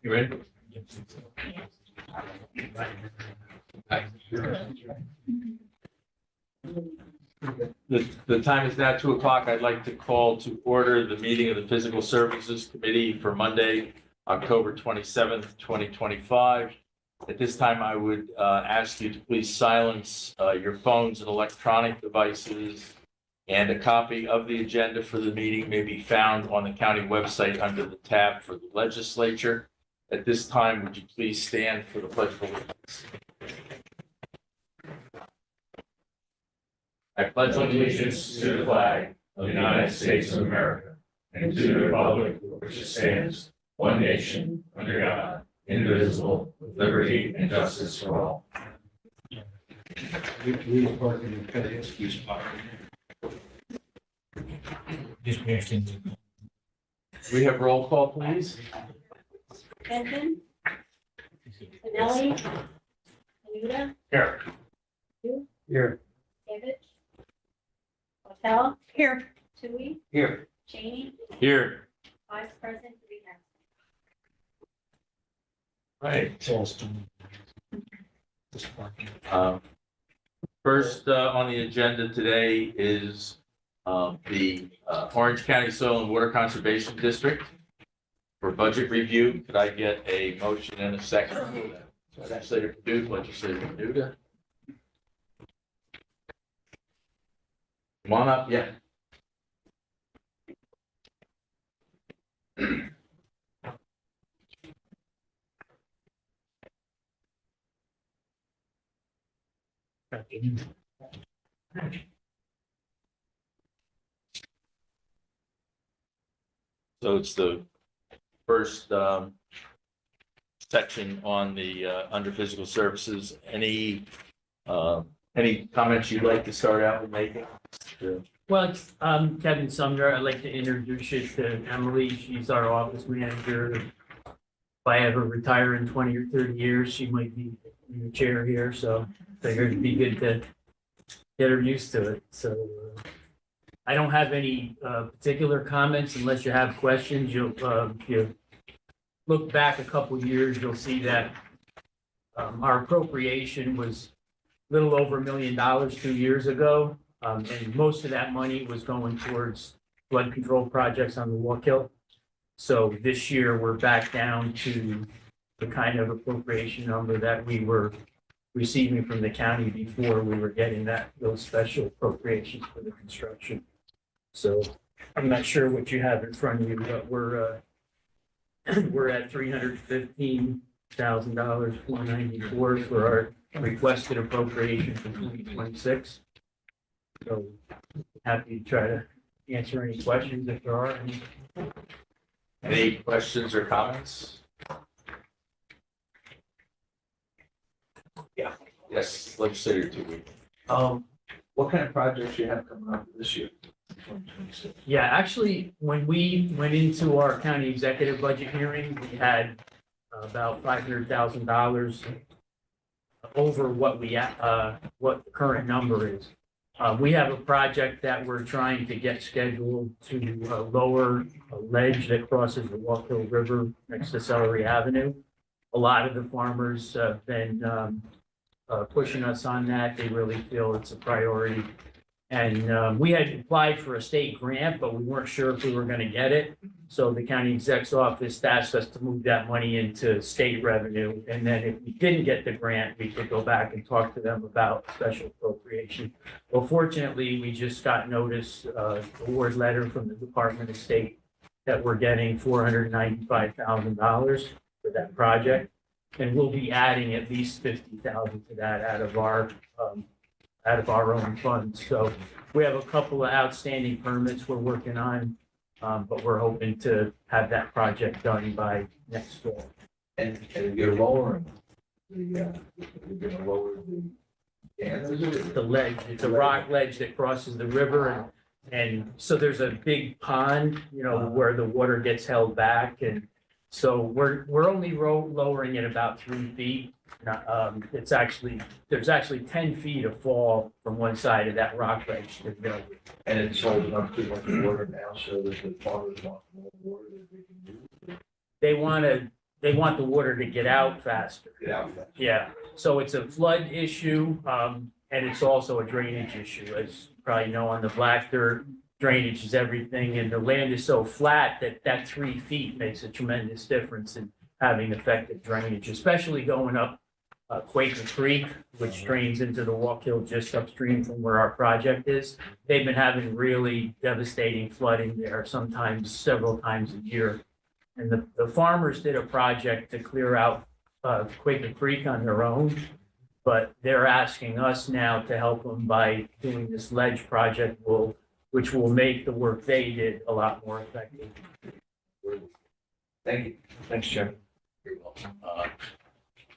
You ready? The time is now 2:00. I'd like to call to order the meeting of the Physical Services Committee for Monday, October 27th, 2025. At this time, I would ask you to please silence your phones and electronic devices. And a copy of the agenda for the meeting may be found on the county website under the tab for the legislature. At this time, would you please stand for the pledge of allegiance? I pledge allegiance to the flag of the United States of America and to the republic for which it stands, one nation, under God, indivisible, with liberty and justice for all. We park in the Kalinsky spot. We have roll call, please. Benton. Pinelli. Anuda. Here. Here. David. Hotel. Here. Tui. Here. Cheney. Here. Vice President Reno. Right. It's all stone. This parking. First on the agenda today is the Orange County Soil and Water Conservation District for budget review. Could I get a motion and a second? Legislator Paduda, Legislator Paduda. Come on up, yeah. So it's the first section on the under physical services. Any comments you'd like to start out with making? Well, it's, Kevin Sumner. I'd like to introduce you to Emily. She's our office manager. If I ever retire in 20 or 30 years, she might be in the chair here, so I figured it'd be good to get her used to it. So I don't have any particular comments unless you have questions. You'll, if you look back a couple years, you'll see that our appropriation was a little over $1 million 2 years ago. And most of that money was going towards flood control projects on the Wallkill. So this year, we're back down to the kind of appropriation number that we were receiving from the county before we were getting those special appropriations for the construction. So I'm not sure what you have in front of you, but we're at $315,000, $494 for our requested appropriation for 2026. So happy to try to answer any questions if there are any. Any questions or comments? Yeah. Yes, Legislator Tui. What kind of projects you have coming up this year? Yeah, actually, when we went into our county executive budget hearing, we had about $500,000 over what what the current number is. We have a project that we're trying to get scheduled to lower a ledge that crosses the Wallkill River next to Celery Avenue. A lot of the farmers have been pushing us on that. They really feel it's a priority. And we had applied for a state grant, but we weren't sure if we were going to get it. So the county exec's office asked us to move that money into state revenue. And then if we didn't get the grant, we could go back and talk to them about special appropriation. Well, fortunately, we just got notice, award letter from the Department of State that we're getting $495,000 for that project. And we'll be adding at least $50,000 to that out of our own funds. So we have a couple of outstanding permits we're working on, but we're hoping to have that project done by next fall. And you're lowering you're gonna lower the dam, is it? The ledge, it's a rock ledge that crosses the river, and so there's a big pond, where the water gets held back, and so we're only lowering it about 3 feet. There's actually 10 feet of fall from one side of that rock ledge to the building. And it's holding up too much water now, so that the farmers want more water that they can use. They want to they want the water to get out faster. Get out there. Yeah, so it's a flood issue, and it's also a drainage issue, as you probably know, on the black dirt. Drainage is everything, and the land is so flat that 3 feet makes a tremendous difference in having effective drainage, especially going up Quaker Creek, which drains into the Walk Hill just upstream from where our project is. They've been having really devastating flooding there, sometimes several times a year. And the farmers did a project to clear out Quaker Creek on their own, but they're asking us now to help them by doing this ledge project, which will make the work they did a lot more effective. Thank you. Thanks, Jim. You're welcome.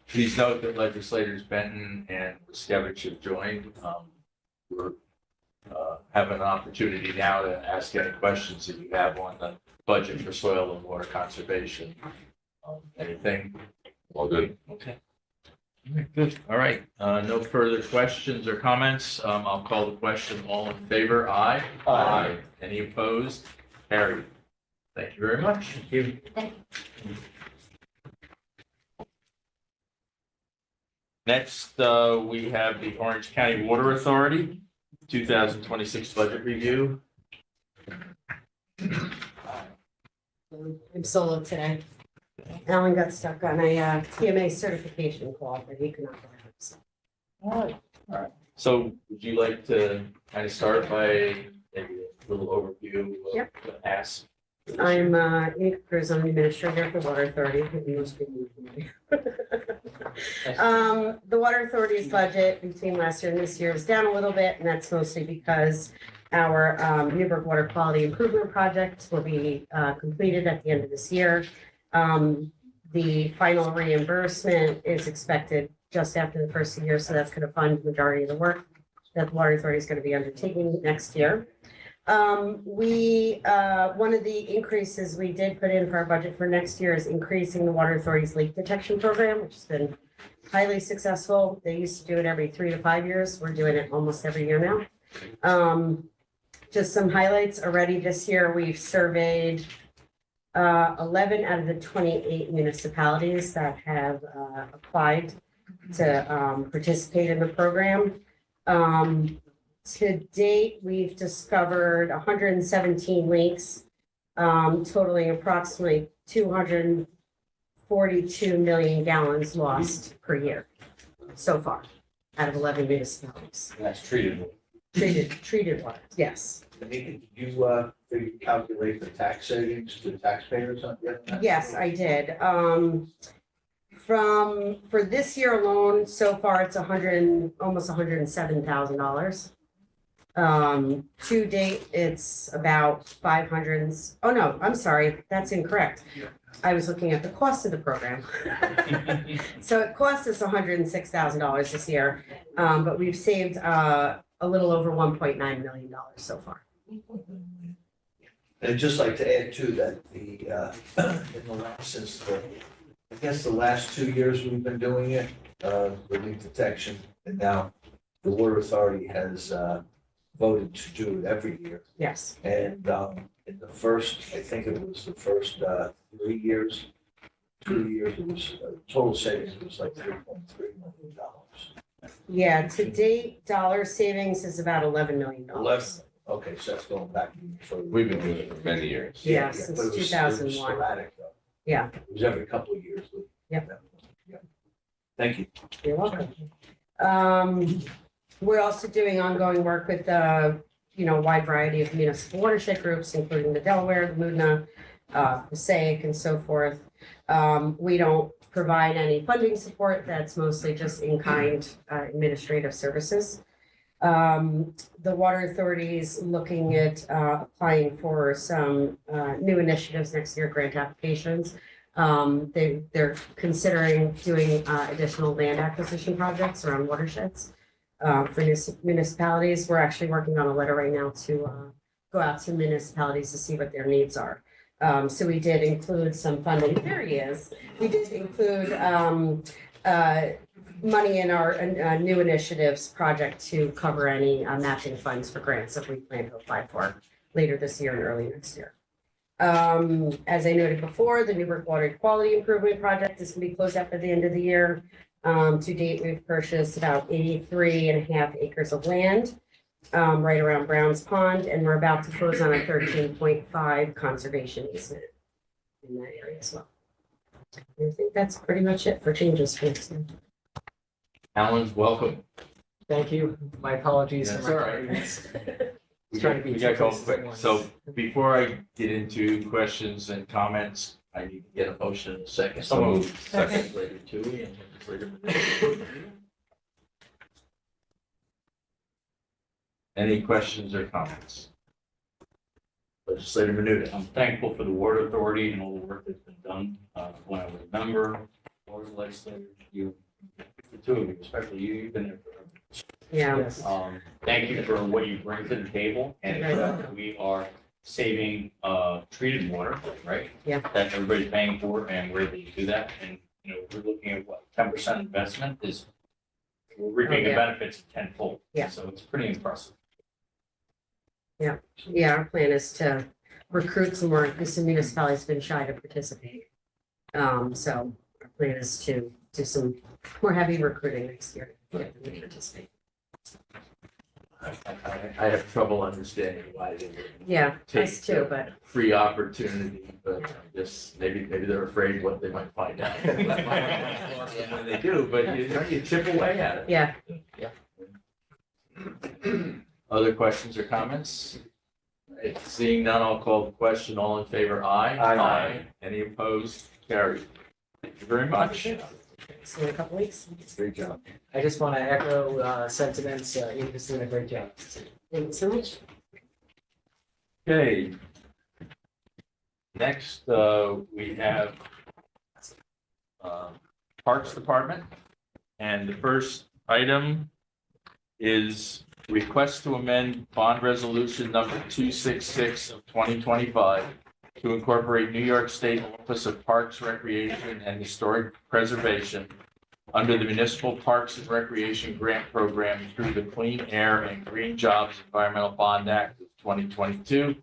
Please note that legislators Benton and Skevich have joined. We're have an opportunity now to ask any questions that you have on the budget for soil and water conservation. Anything? All good. Okay. All right, good. All right. No further questions or comments. I'll call the question. All in favor? Aye. Aye. Any opposed? Carried. Thank you very much. Thank you. Next, we have the Orange County Water Authority, 2026 budget review. I'm solo today. Alan got stuck on a TMA certification call, but he could not go ahead. So. All right. So would you like to kind of start by maybe a little overview of Yep. the ask? I'm Nika Cruz, I'm the administrator for Water Authority. I think most people know me. The Water Authority's budget between last year and this year is down a little bit, and that's mostly because our Newburgh Water Quality Improvement Project will be completed at the end of this year. The final reimbursement is expected just after the first year, so that's going to fund the majority of the work that the Water Authority is going to be undertaking next year. One of the increases we did put in for our budget for next year is increasing the Water Authority's leak detection program, which has been highly successful. They used to do it every 3 to 5 years. We're doing it almost every year now. Just some highlights already this year, we've surveyed 11 out of the 28 municipalities that have applied to participate in the program. To date, we've discovered 117 leaks, totaling approximately 242 million gallons lost per year so far out of 11 municipalities. That's treated. Treated water, yes. Anika, did you calculate the tax savings to taxpayers on that? Yes, I did. For this year alone, so far, it's almost $107,000. To date, it's about 500. Oh, no, I'm sorry, that's incorrect. I was looking at the cost of the program. So it cost us $106,000 this year, but we've saved a little over $1.9 million so far. And I'd just like to add too that in the last, since I guess the last 2 years we've been doing it, the leak detection, and now the Water Authority has voted to do it every year. Yes. And in the first, I think it was the first 3 years, 2 years, it was total savings was like $3.3 million. Yeah, to date, dollar savings is about $11 million. 11. Okay, so that's going back further. We've been doing it for many years. Yeah, but since it was 2001. sporadic, though. Yeah. It was every couple of years. Yep. Yeah. Thank you. You're welcome. We're also doing ongoing work with a wide variety of municipal watershed groups, including the Delaware, the Moodna, Passaic, and so forth. We don't provide any funding support. That's mostly just in-kind administrative services. The Water Authority is looking at applying for some new initiatives next year, grant applications. They're considering doing additional land acquisition projects around watersheds for municipalities. We're actually working on a letter right now to go out to municipalities to see what their needs are. So we did include some funding. There he is. We did include money in our new initiatives project to cover any matching funds for grants that we plan to apply for later this year and early next year. As I noted before, the Newburgh Water Quality Improvement Project is gonna be closed out by the end of the year. To date, we've purchased about 83.5 acres of land, right around Browns Pond, and we're about to close on a 13.5 conservation easement in that area as well. I think that's pretty much it for changes for this year. Alan, welcome. Thank you. My apologies. That's for my all right. tardiness. We Trying got to be we got two going places at quick. once. So before I get into questions and comments, I need to get a motion in a second. So moved. Second, Legislator Tui and Legislator Manute. Any questions or comments? Legislator Manute. I'm thankful for the Water Authority and all the work that's been done. When I was a member, board legislator, you, the two of you, especially you, you've been there forever. Yeah, Yes. Thank you for what you bring to the table, and we are saving treated water, right? Yeah. That everybody's paying for, and we're able to do that, and, you know, we're looking at what, 10% investment is, we're reaping the yeah. benefits tenfold. Yeah. So it's pretty impressive. yeah, our plan is to recruit some more, because some municipalities have been shy to participate. So our plan is to do some more heavy recruiting next year, to get them to participate. I have trouble understanding why they would Yeah, take us too, but free opportunity, but I guess maybe they're afraid what they might find out. When they do, but you know, you chip away at it. yeah, Other questions or comments? Right, seeing none, I'll call the question. All in favor, aye. Aye. Any opposed? Carried. Thank you very much. see you in a couple weeks. Great job. I just want to echo sentiments. Edith's doing a great job. Thank you so much. Okay. Next, we have Parks Department. And the first item is request to amend bond resolution number 266 of 2025 to incorporate New York State Office of Parks, Recreation, and Historic Preservation under the Municipal Parks and Recreation Grant Program through the Clean Air and Green Jobs Environmental Bond Act of 2022,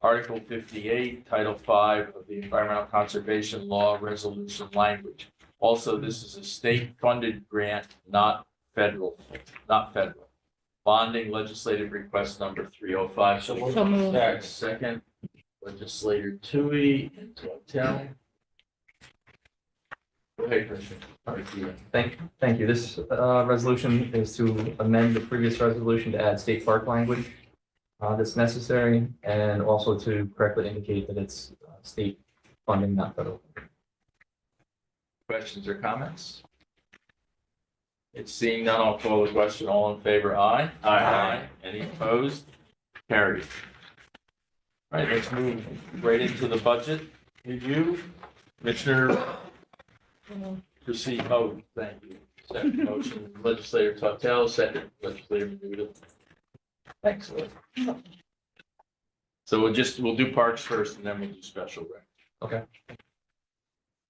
Article 58, Title 5 of the Environmental Conservation Law Resolution language. Also, this is a state-funded grant, not federal. Bonding legislative request number 305. So moved. Second, Legislator Tui and Tortel. Go ahead, Commissioner. Thank you. This resolution is to amend the previous resolution to add state park language that's necessary, and also to correctly indicate that it's state funding, not federal. Questions or comments? It's seeing none, I'll call the question. All in favor, aye. Aye. Any opposed? Carried. All right, let's move right into the budget review. Commissioner, proceed. Oh, thank you. Second motion, Legislator Tortel, second, Legislator Menuda. Thanks. So we'll do parks first, and then we'll do special rec.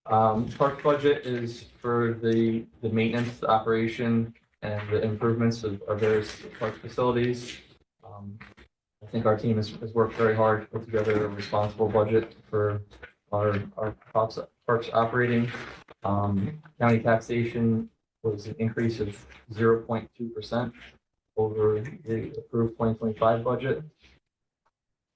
Park budget is for the maintenance, the operation, and the improvements of our various park facilities. I think our team has worked very hard to put together a responsible budget for our parks operating. County taxation was an increase of 0.2% over the approved 2025 budget.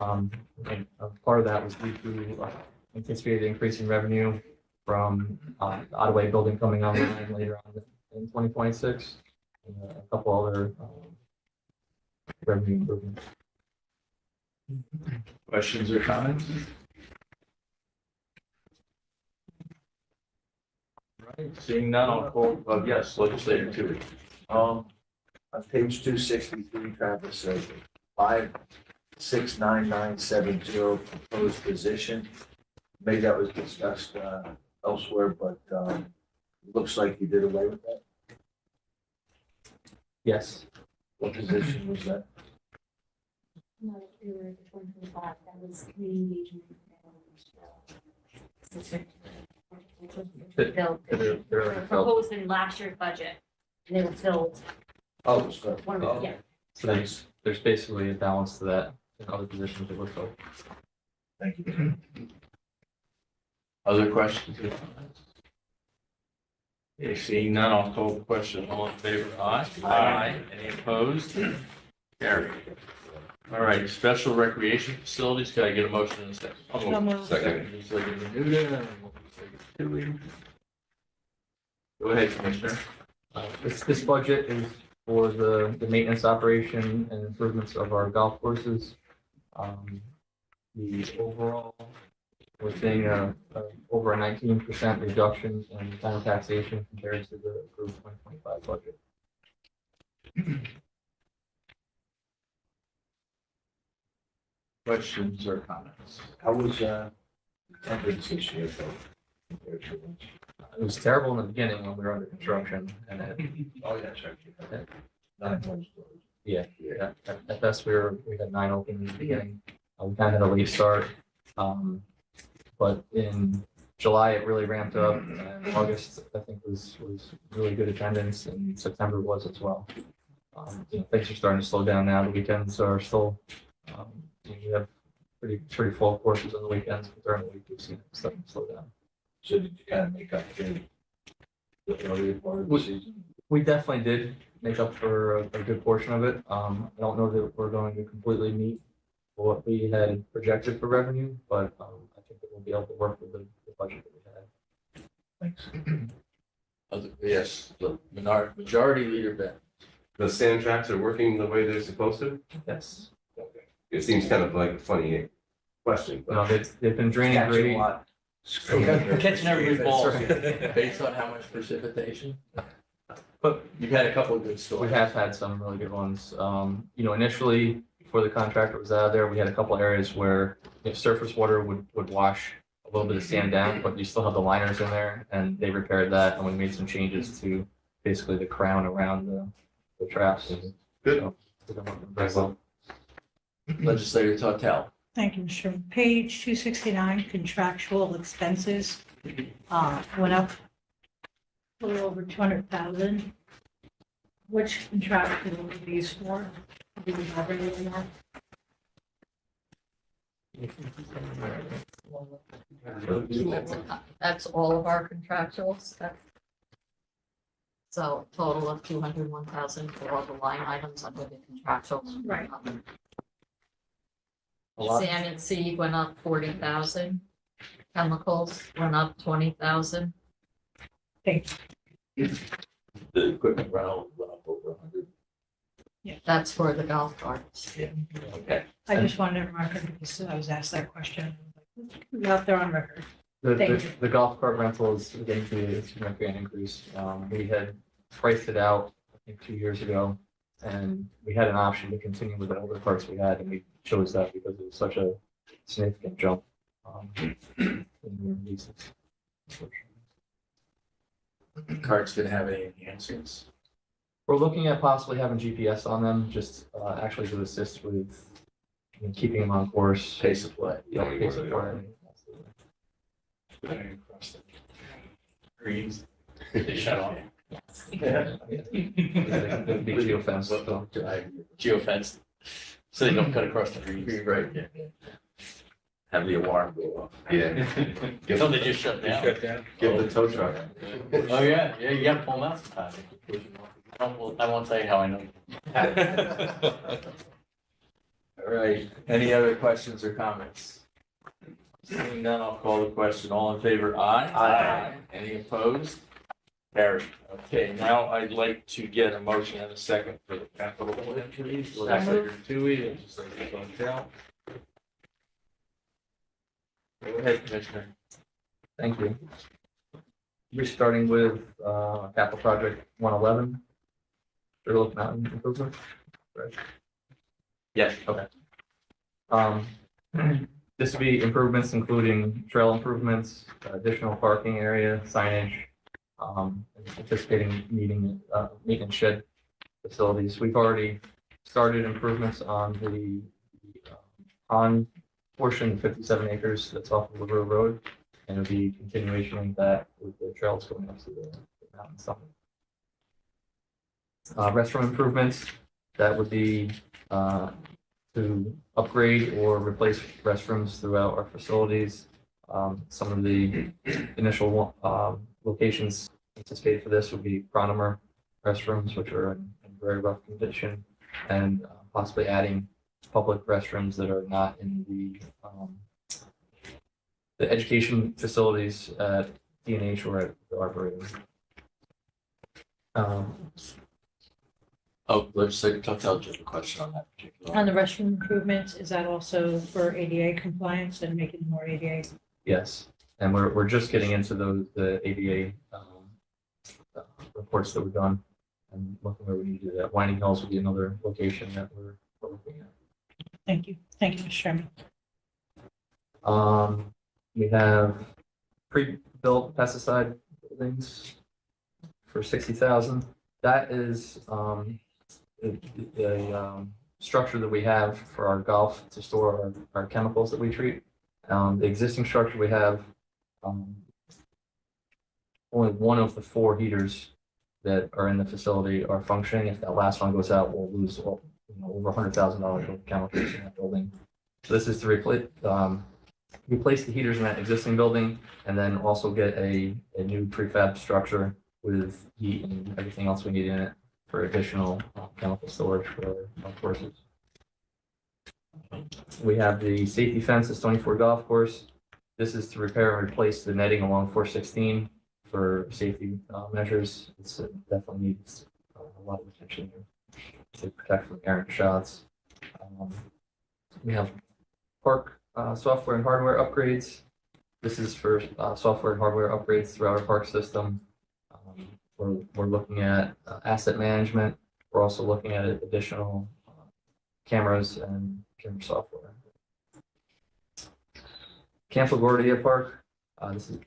And part of that was due to anticipated increase in revenue from the Ottaway building coming online later on in 2026, and a couple other revenue improvements. Questions or comments? Right, seeing none, I'll call, yes, Legislator Tui. On page 263, Travis says 569970 proposed position. Maybe that was discussed elsewhere, but looks like you did away with that. Yes, What position was that? No, we were at 2025, that was community engagement. Filled. they're filled. Proposed in last year's budget, and they were filled. Oh, it was good. One of, yeah. So there's basically a balance to that in other positions it looks like. Thank you. Other questions? or comments? Okay, seeing none, I'll call the question. All in favor, aye? Aye. Any opposed? Carried. All right, special recreation facilities, can I get a motion in a second? So moved. Second. Ms. Ligon Danuta, and Ms. Tui. Go ahead, Commissioner. This budget is for the maintenance operation and improvements of our golf courses. The overall, we're seeing over a 19% reduction in town taxation compared to the approved 2025 budget. Questions or comments? How was attendance this year, though? compared to- It was terrible in the beginning when we were under construction, and Oh, yeah, sure. Yeah. 9 months. yeah, at best we had 9 open in the beginning. We kind of had a late start. But in July, it really ramped up, and August, I think, was really good attendance, and September was as well. Things are starting to slow down now. The weekends are still, we have pretty full courses on the weekends, but during the week, we've seen it starting to slow down. So did you kind of make up the earlier part of the season? We definitely did make up for a good portion of it. I don't know that we're going to completely meet what we had projected for revenue, but I think that we'll be able to work with the budget that we had. Thanks. Yes, the majority leader, Ben. The sand traps are working the way they're supposed to? Yes. It seems kind of like a funny question, No, but they've been draining Catch a great. lot. Catching everybody's balls. Based on how much precipitation? But you've had a couple of good We stories. have had some really good ones. Initially, before the contractor was out of there, we had a couple areas where if surface water would wash a little bit of sand down, but you still have the liners in there, and they repaired that, and we made some changes to basically the crown around the traps. Good. So, they've been working very well. Legislator Tortel. Thank you, Mr. Chairman. Page 269, contractual expenses, went up a little over 200,000. Which contractual are these for? Do we have any in there? That's all of our contractuals. So total of 201,000 for all the line items under the contractuals. Right. A lot. Sand and seed went up 40,000. Chemicals went up 20,000. Thank you. The equipment rental went up over 100. That's for the golf carts. Okay. I just wanted to record because I was asked that question. Out there on record. The Thank you. golf cart rental is getting to be a significant increase. We had priced it out, I think, 2 years ago, and we had an option to continue with the older carts we had, and we chose that because it was such a significant jump in the leases. Carts didn't have any enhancements. We're looking at possibly having GPS on them, just actually to assist with keeping them on course. Pace of play. Yeah, pace of play. Across the Greens. They shut off. Yes. Yeah. Big geofence, so. Geofence. So they don't cut across the greens. Right. Yeah. Have the alarm go off. yeah, So they just shut down. give the tow truck. Oh, yeah, you gotta pull them out sometimes. I won't tell you how I know. All right, any other questions or comments? Seeing none, I'll call the question. All in favor, aye? Aye. Any opposed? Carried. Okay, now I'd like to get a motion and a second for the capital plan, please. Legislator Tui, Legislator Fontaine. Go ahead, Commissioner. Thank you. We're starting with capital project 111. Sugarloaf Mountain improvement. Right. Yes, okay. This would be improvements including trail improvements, additional parking area, signage, anticipating meeting maintenance shed facilities. We've already started improvements on the pond portion, 57 acres that's off of River Road, and it'll be continuation of that with the trails going up to the mountain summit. Restroom improvements, that would be to to upgrade or replace restrooms throughout our facilities. Some of the initial locations anticipated for this would be Cronomer restrooms, which are in very rough condition, and possibly adding public restrooms that are not in the education facilities at D&H or at the Arboretum. Legislator Tuffeld, you have a question on that particular? On the restroom improvements, is that also for ADA compliance and making more ADA? Yes, and we're just getting into the ADA reports that we've done and looking where we need to do that. Winding Hills will be another location that we're looking at. Thank you. Thank you, Mr. Chairman. We have pre-built pesticide buildings for 60,000. That is the structure that we have for our golf to store our chemicals that we treat. The existing structure we have, only one of the 4 heaters that are in the facility are functioning. If that last one goes out, we'll lose over $100,000 of chemicals in that building. So this is to replace the heaters in that existing building, and then also get a new prefab structure with heat and everything else we need in it for additional chemical storage for our courses. We have the safety fence at Stony Ford Golf Course. This is to repair and replace the netting along 416 for safety measures. It definitely needs a lot of attention here to protect from errant shots. We have park software and hardware upgrades. This is for software and hardware upgrades throughout our park system. We're looking at asset management. We're also looking at additional cameras and camera software. Camp LaGuardia Park.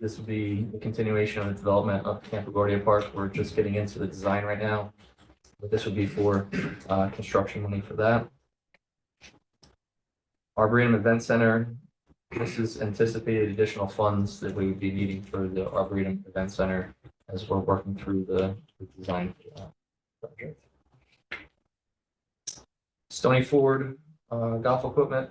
This would be the continuation of the development of Camp LaGuardia Park. We're just getting into the design right now, but this would be for construction money for that. Arboretum Event Center. This is anticipated additional funds that we would be needing for the Arboretum Event Center as we're working through the design for that project. Stony Ford golf equipment.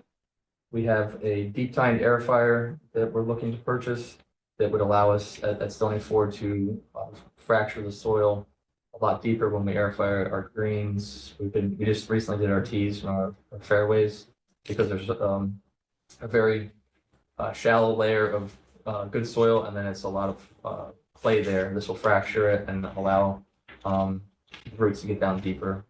We have a deep tined air fryer that we're looking to purchase that would allow us at Stony Ford to fracture the soil a lot deeper when we air fire our greens. We just recently did our tees and our fairways because there's a very shallow layer of good soil, and then it's a lot of clay there. This will fracture it and allow the roots to get down deeper,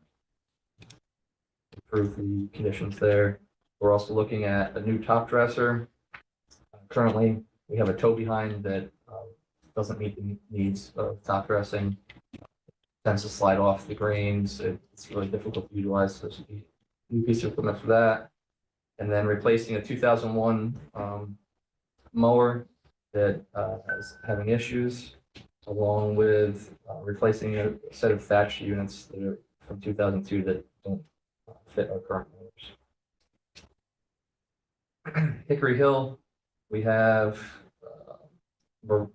improve the conditions there. We're also looking at a new top dresser. Currently, we have a toe behind that doesn't meet the needs of top dressing. Tends to slide off the greens. It's really difficult to utilize, so there's a new piece of equipment for that. And then replacing a 2001 mower that is having issues, along with replacing a set of thatch units that are from 2002 that don't fit our current mowers. Hickory Hill, we have a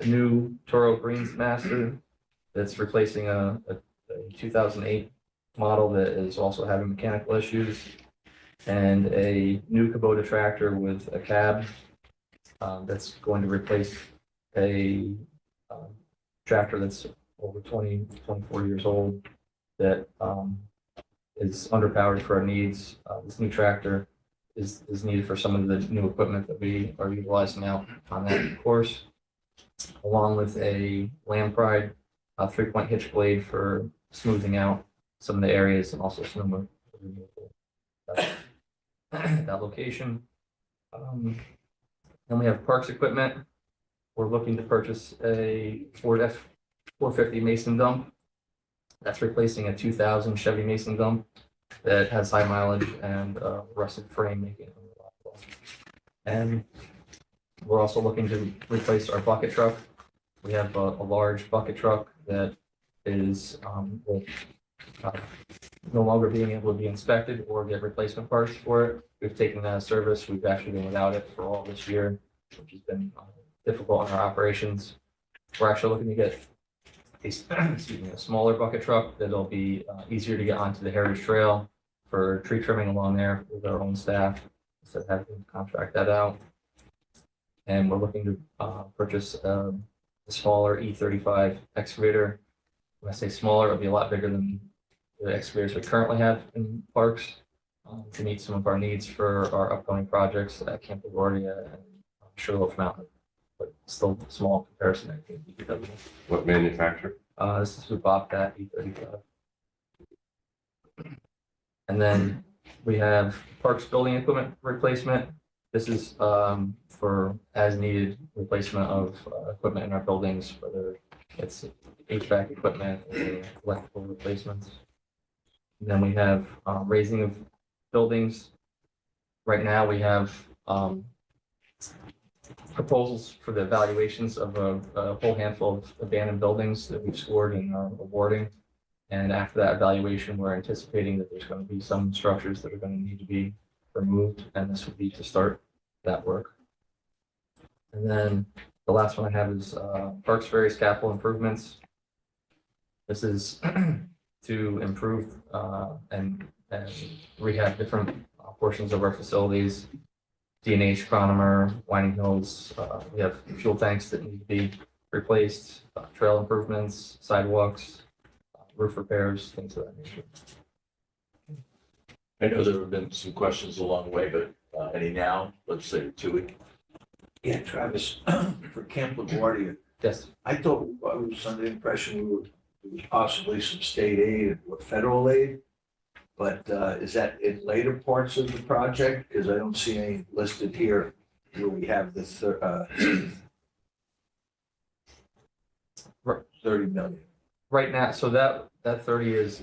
new Toro Greensmaster that's replacing a 2008 model that is also having mechanical issues, and a new Kubota tractor with a cab that's going to replace a tractor that's over 24 years old that is underpowered for our needs. This new tractor is needed for some of the new equipment that we are utilizing out on that course, along with a Land Pride 3-point hitch blade for smoothing out some of the areas and also snow removal. That location. Then we have parks equipment. We're looking to purchase a Ford F-450 Mason dump. That's replacing a 2000 Chevy Mason dump that has high mileage and rusted frame, making it unreliable. And we're also looking to replace our bucket truck. We have a large bucket truck that is no longer being able to be inspected or get replacement parts for it. We've taken that as service. We've actually been without it for all this year, which has been difficult in our operations. We're actually looking to get a smaller bucket truck that'll be easier to get onto the Heritage Trail for tree trimming along there with our own staff, instead of having to contract that out. And we're looking to purchase a smaller E35 excavator. When I say smaller, it'll be a lot bigger than the excavators we currently have in parks, to meet some of our needs for our upcoming projects at Camp LaGuardia and Sugarloaf Mountain, but still small in comparison, I think. DPW. What manufacturer? This is with Bobcat E35. And then we have Parks building equipment replacement. This is for as needed replacement of equipment in our buildings, whether it's HVAC equipment or electrical replacements. And then we have raising of buildings. Right now, we have proposals for the evaluations of a whole handful of abandoned buildings that we've scored and are awarding. And after that evaluation, we're anticipating that there's going to be some structures that are going to need to be removed, and this would be to start that work. And then the last one I have is Parks various capital improvements. This is to improve and rehab different portions of our facilities. D&H, Chronomer, Winding Hills, we have fuel tanks that need to be replaced, trail improvements, sidewalks, roof repairs, things of that nature. I know there have been some questions along the way, but any now, legislator Tui? Yeah, Travis, for Camp LaGuardia, Yes, I thought, I was under the impression there was possibly some state aid or federal aid. But is that in later parts of the project? Because I don't see any listed here where we have the 30 million. right now, so that 30 is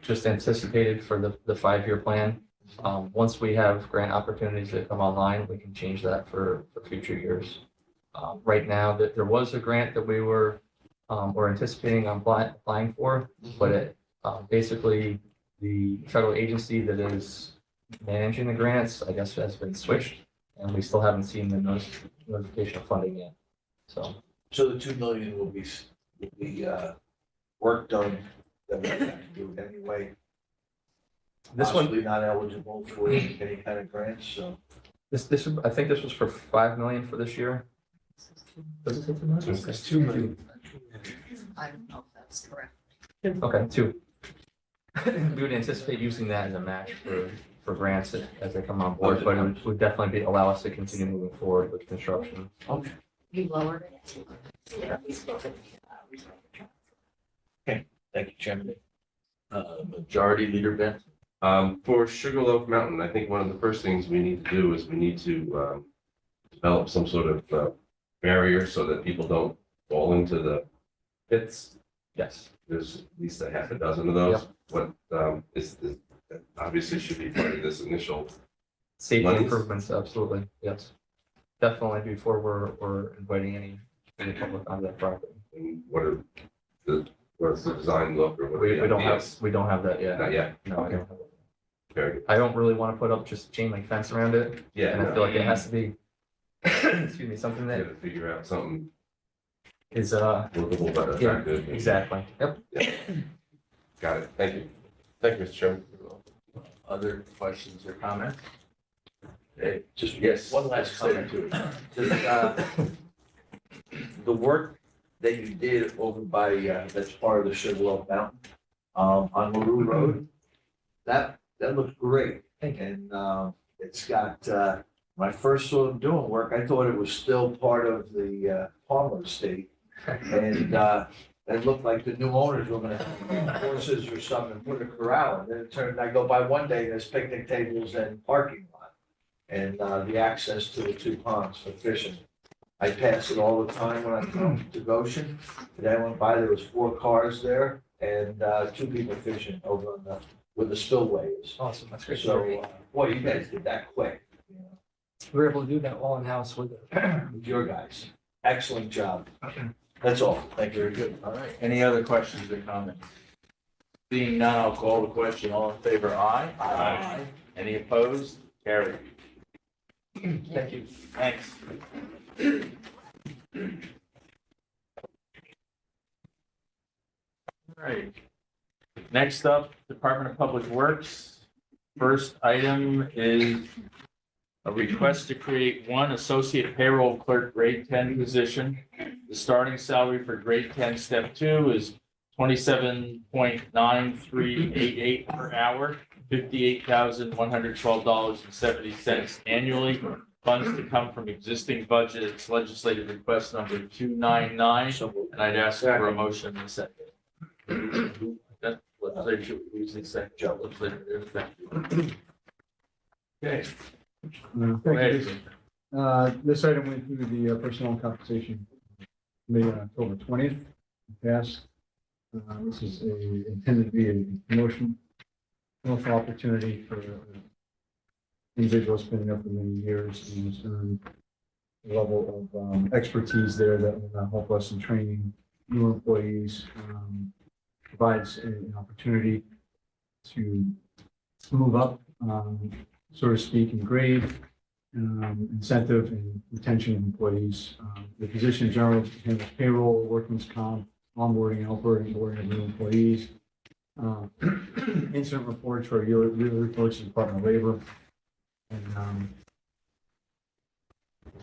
just anticipated for the 5-year plan. Once we have grant opportunities that come online, we can change that for future years. Right now, that there was a grant that we were anticipating on applying for, but it basically the federal agency that is managing the grants, I guess, has been switched, and we still haven't seen the notification of funding yet. So So the 2 million will be work done that we have to do it anyway. this one, Possibly not eligible for any kind of grants, so. this I think this was for 5 million for this year. Was it 2 million? It's 2 million. I don't know if that's correct. Okay, 2. We would anticipate using that as a match for grants as they come on board, but it would definitely allow us to continue moving forward with construction. Okay. You lowered it. Thank you, Chairman. Majority Leader Ben? For Sugarloaf Mountain, I think one of the first things we need to do is we need to develop some sort of barrier so that people don't fall into the pits. Yes. There's at least a half a dozen of those. What is obviously should be part of this initial. Safety Monies? improvements, absolutely, yes. Definitely before we're inviting any public onto that property. And what's the design look or what? are the ideas? We don't have that yet. Not yet. No, I don't have it. Very good. I don't really want to put up just chain link fence around it, Yeah. and I feel like it has to be, excuse me, something We that gotta figure out something is, workable but yeah, attractive. exactly, yep. Got it. Thank you. Thank you, Mr. Chairman. Other questions or comments? Okay, Just yes. one last comment. The work that you did over by, that's part of the Sugarloaf Mountain, on LaRue Road, that looks great. Thank you. And, it's got, when I first saw them doing work, I thought it was still part of the, Palmer estate. And, it looked like the new owners were gonna have horses or something, put a corral, and then it turned, I go by one day, there's picnic tables and parking lot. And, the access to the 2 ponds for fishing. I pass it all the time when I come to Goshen. Today I went by, there was 4 cars there and 2 people fishing over on where the spillway is. Awesome, that's great. So, boy, you guys did that quick. You know, We were able to do that all in-house with with your guys. Excellent job. That's all. Thank you. Very good. All right. Any other questions or comments? Seeing none, I'll call the question. All in favor, aye? Aye. Any opposed? Carried. Thank you. Thanks. All right. Next up, Department of Public Works. First item is a request to create one associate payroll clerk grade 10 position. The starting salary for grade 10 step 2 is $27.9388 per hour, $58,112.70 annually. Funds to come from existing budget. It's legislative request number 299. And I'd ask for a motion in a second. Legislature, who's the second? Joe, legislator, thank you. Okay. Thank you. This item went through the Personnel and Compensation Committee on October 20th. Passed. This is intended to be a promotional opportunity for individuals spending up for many years and has earned a level of expertise there that will help us in training new employees. Provides an opportunity to move up, so to speak, in grade, incentive and retention of employees. The position in general handles payroll, workman's comp, onboarding and offboarding of new employees. Incident reports for yearly reports to the Department of Labor, and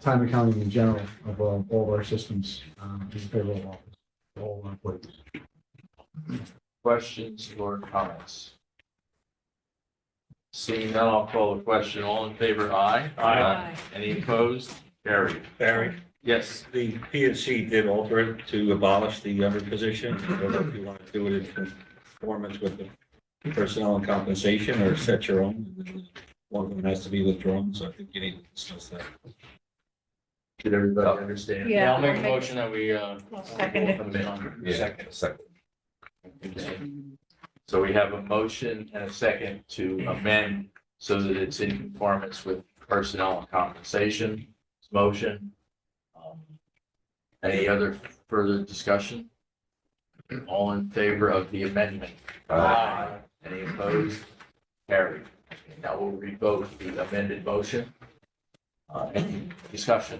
time accounting in general of all of our systems in the payroll office, for all our employees. Questions or comments? Seeing none, I'll call the question. All in favor, aye. Aye. Any opposed? Carried. Barry, Yes. the P&C did alter it to abolish the other position. I don't know if you want to do it in conformance with the personnel and compensation or set your own. One of them has to be withdrawn, so I think you need to discuss that. Did everybody understand? Yeah. I'll make a motion that we, I'll second it. Second. Okay. So we have a motion and a second to amend so that it's in conformance with personnel and compensation. Motion. Any other further discussion? All in favor of the amendment? Aye. Any opposed? Carried. Now we'll revote the amended motion. Any discussion?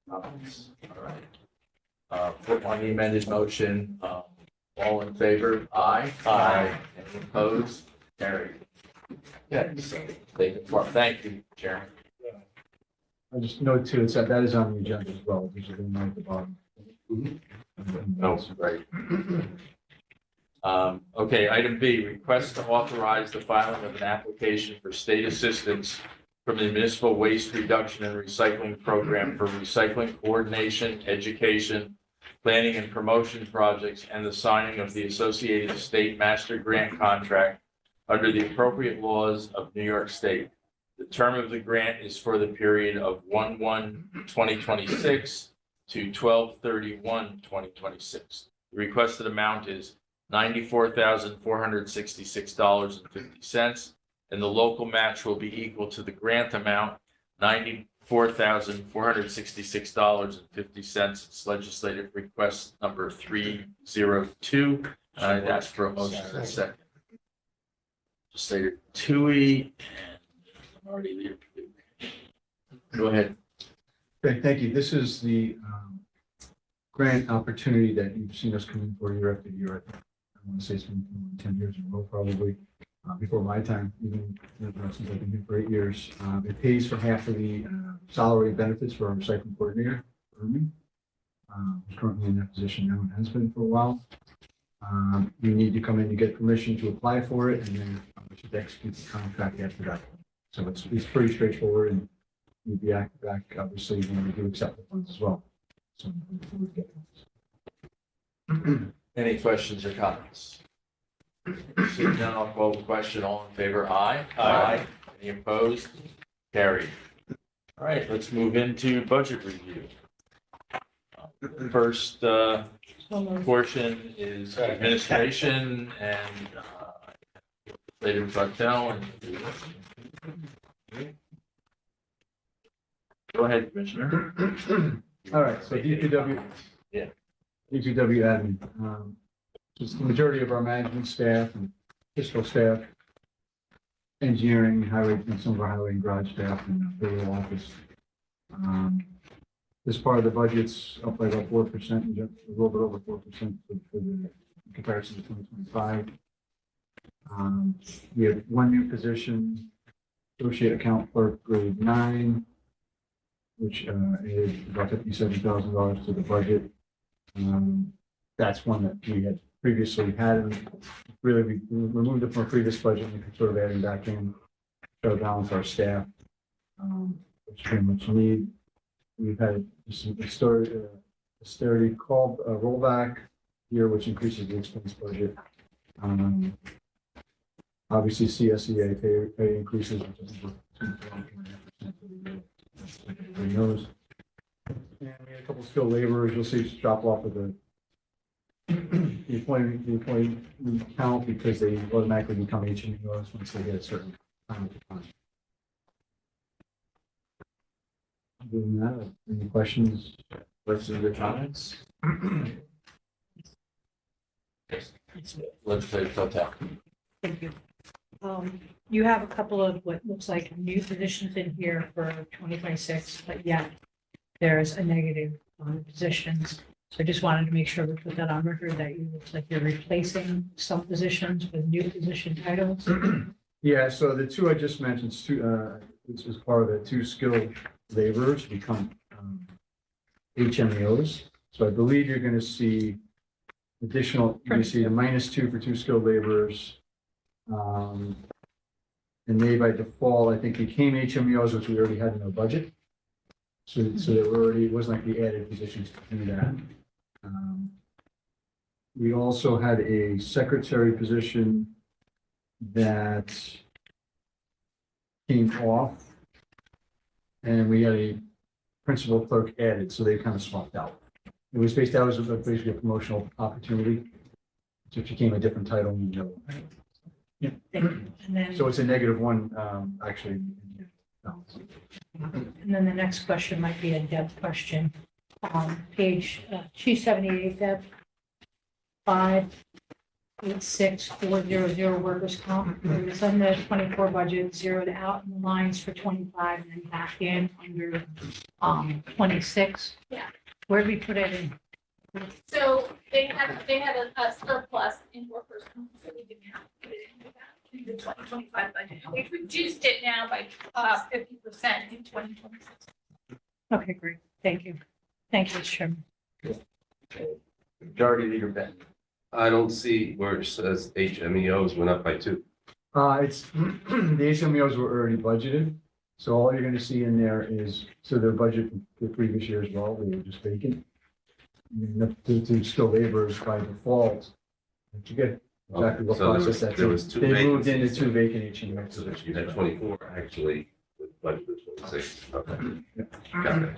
Comments? All right. On the amended motion, all in favor? Aye. Aye. Any opposed? Carried. Yeah, so they conform. Thank you, Chairman. I just note too, it's that is on the agenda as well. There's a little note at the bottom. Oh, right. Okay, item B, request to authorize the filing of an application for state assistance from the Municipal Waste Reduction and Recycling Program for recycling coordination, education, planning and promotion projects, and the signing of the associated state master grant contract under the appropriate laws of New York State. The term of the grant is for the period of 1/1/2026 to 12/31/2026. The requested amount is $94,466.50, and the local match will be equal to the grant amount, $94,466.50. It's legislative request number 302. And I'd ask for a motion in a second. Legislator Tui and I'm already there. Go ahead. Okay, thank you. This is the grant opportunity that you've seen us come in for year after year. I want to say it's been 10 years in a row, probably, before my time, even since I've been here for 8 years. It pays for half of the salary benefits for our recycling coordinator, Irving. Who's currently in that position now and has been for a while. You need to come in to get permission to apply for it, and then we should execute the contract after that. So it's pretty straightforward, and you'd be back, obviously, when we do accept the funds as well. So before we get those. Any questions or comments? Seeing none, I'll call the question. All in favor, aye. Aye. Any opposed? Carried. All right, let's move into budget review. First portion is administration and later Bartel and. Go ahead, Commissioner. All right, so DPW. Yeah. DPW admin. Just the majority of our management staff and fiscal staff, engineering, highway, and some of our highway and garage staff and payroll office. This part of the budget's up by about 4%, a little bit over 4% for the in comparison to 2025. We have one new position, associate account clerk grade 9, which is about $57,000 to the budget. That's one that we had previously had. Really, we removed it from our previous budget and we could sort of adding back in, try to balance our staff, which we much need. We've had some austerity call rollback here, which increases the expense budget. Obviously, CSEA pay increases, which is 2.5% for the year. Everybody knows. And we had a couple of skilled laborers. You'll see drop off of the employee count because they automatically become HMOs once they hit a certain time of the time. Other than that, any questions? Questions or comments? Legislator Total. Thank you. You have a couple of what looks like new positions in here for 2026, but yet there's a negative on positions. So I just wanted to make sure we put that on record that you looks like you're replacing some positions with new position titles. Yeah, so the two I just mentioned, this was part of the 2 skilled laborers become HMEOs. So I believe you're going to see additional, you see the -2 for 2 skilled laborers. And they by default, I think, became HMEOs, which we already had in our budget. So they were already, it wasn't like we added positions to do that. We also had a secretary position that came off. And we had a principal clerk added, so they kind of swapped out. It was based, that was basically a promotional opportunity. So it became a different title. Yeah. And then, So it's a -1, actually. and then the next question might be a Deb question. Page 278, Deb. 586400 workers' comp. It was on the 24 budget, zeroed out in the lines for 25 and then back in under 26. Yeah. Where did we put it in? So they had a surplus in workers' comp, so we didn't have to put it in the 2025 budget. We've reduced it now by 50% in 2026. Okay, great. Thank you. Thank you, Mr. Chairman. Majority Leader Ben. I don't see where it says HMEOs went up by 2. It's, the HMEOs were already budgeted. So all you're gonna see in there is, so their budget for the previous year as well, they were just vacant. And the 2 skilled laborers by default, you get exactly what So process that's there in. was 2 They moved into vacancies. 2 vacant HMOs. So that you had 24 actually with budget of 26. Okay. Got it.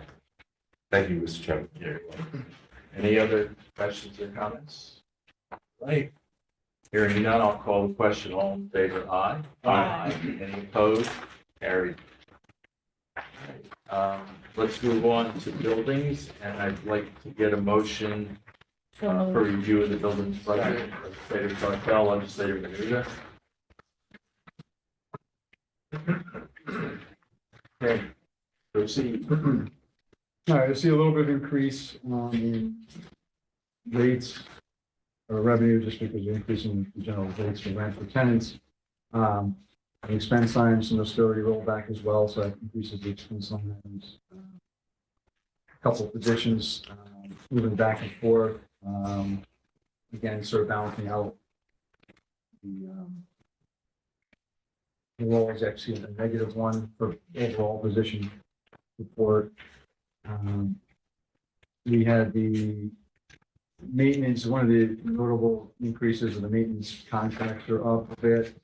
Thank you, Mr. Chairman. Any other questions or comments? Right. Hearing none, I'll call the question. All in favor, aye. Aye. Any opposed? Carried. Let's move on to buildings, and I'd like to get a motion for review of the buildings budget. Legislator Sartell, Legislator Menuda. Okay, proceed. All right, you'll see a little bit of increase in rates or revenue just because we're increasing the general rates for rent for tenants. The expense line, some austerity rollback as well, so that increases the expense line items. A couple of positions moving back and forth. Again, sort of balancing out the roles, actually a -1 for overall position support. We had the maintenance, one of the notable increases of the maintenance contracts are up a bit.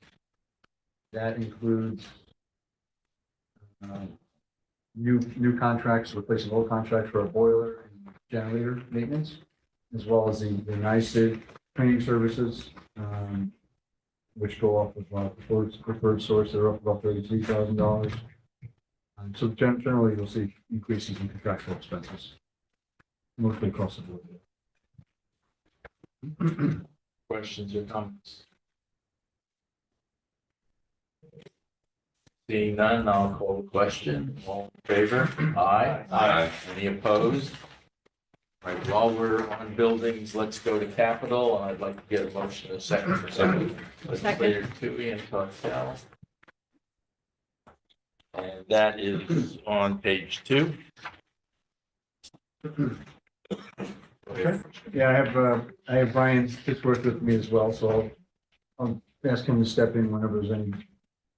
That includes new contracts, replacing old contracts for a boiler and generator maintenance, as well as the NICID training services, which go up with preferred source. They're up about $33,000. So generally, you'll see increases in contractual expenses, mostly across the board. Questions or comments? Seeing none, I'll call the question. All in favor? Aye. Aye. Any opposed? All right, while we're on buildings, let's go to capital. I'd like to get a motion in a second for legislator Tui and Tortel. And that is on page 2. Okay. Yeah, I have Brian Fitzworth with me as well, so I'll ask him to step in whenever there's any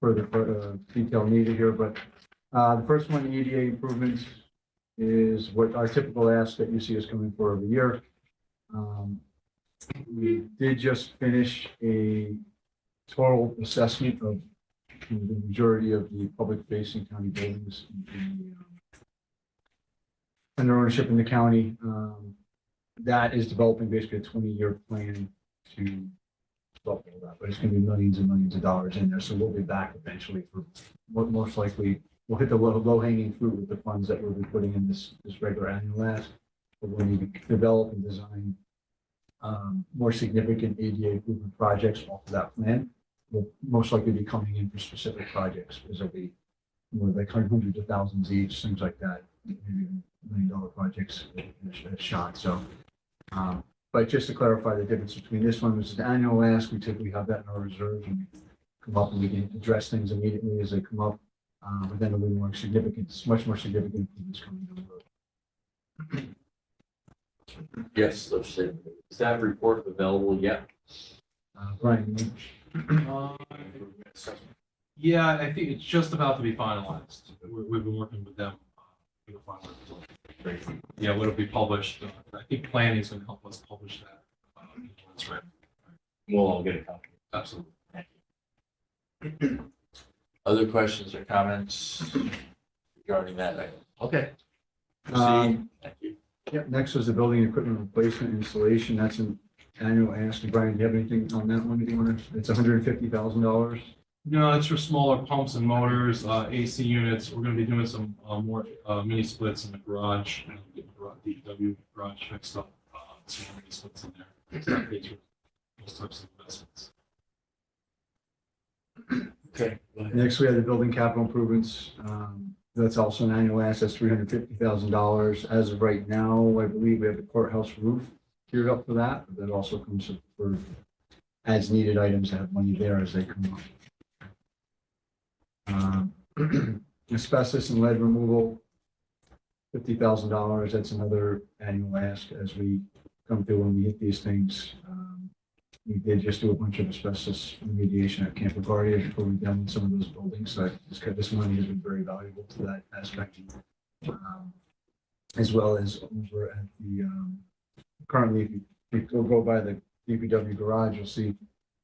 further detail needed here, but the first one, the EDA improvements, is what our typical ask that you see us coming for every year. We did just finish a total assessment of the majority of the public-facing county buildings under ownership in the county. That is developing basically a 20-year plan to develop all that, but it's going to be millions and millions of dollars in there. So we'll be back eventually for what most likely we'll hit the low-hanging fruit with the funds that we'll be putting in this regular annual ask. But we'll need to develop and design more significant ADA improvement projects off of that plan. Will most likely be coming in for specific projects because there'll be more like hundreds of thousands each, things like that, maybe $1 million projects a shot. So, but just to clarify the difference between this one, which is the annual ask, we typically have that in our reserve and we come up and we can address things immediately as they come up. But then there'll be more significant, much more significant improvements coming down the road. Yes, is that report available yet? Brian, Yeah, I think it's just about to be finalized. We've been working with them. For the final result. Yeah, when it'll be published, I think planning is going to help us publish that. That's right. We'll all get a copy. Absolutely. Other questions or comments regarding that item? Okay. Um, Thank you. Yep, next was the building equipment replacement installation. That's an annual ask. Brian, do you have anything on that one that you want to, it's $150,000. No, it's for smaller pumps and motors, AC units. We're going to be doing some more mini splits in the garage, get the DPW garage fixed up, some more mini splits in there. So that pays for those types of investments. Okay. Next, we have the building capital improvements. That's also an annual ask. That's $350,000. As of right now, I believe we have the courthouse roof geared up for that. But that also comes for as needed items that have money there as they come up. Asbestos and lead removal, $50,000. That's another annual ask as we come through and we hit these things. We did just do a bunch of asbestos remediation at Camp LaGuardia before we done some of those buildings. So this money has been very valuable to that aspect. As well as over at the, currently, if you go by the DPW garage, you'll see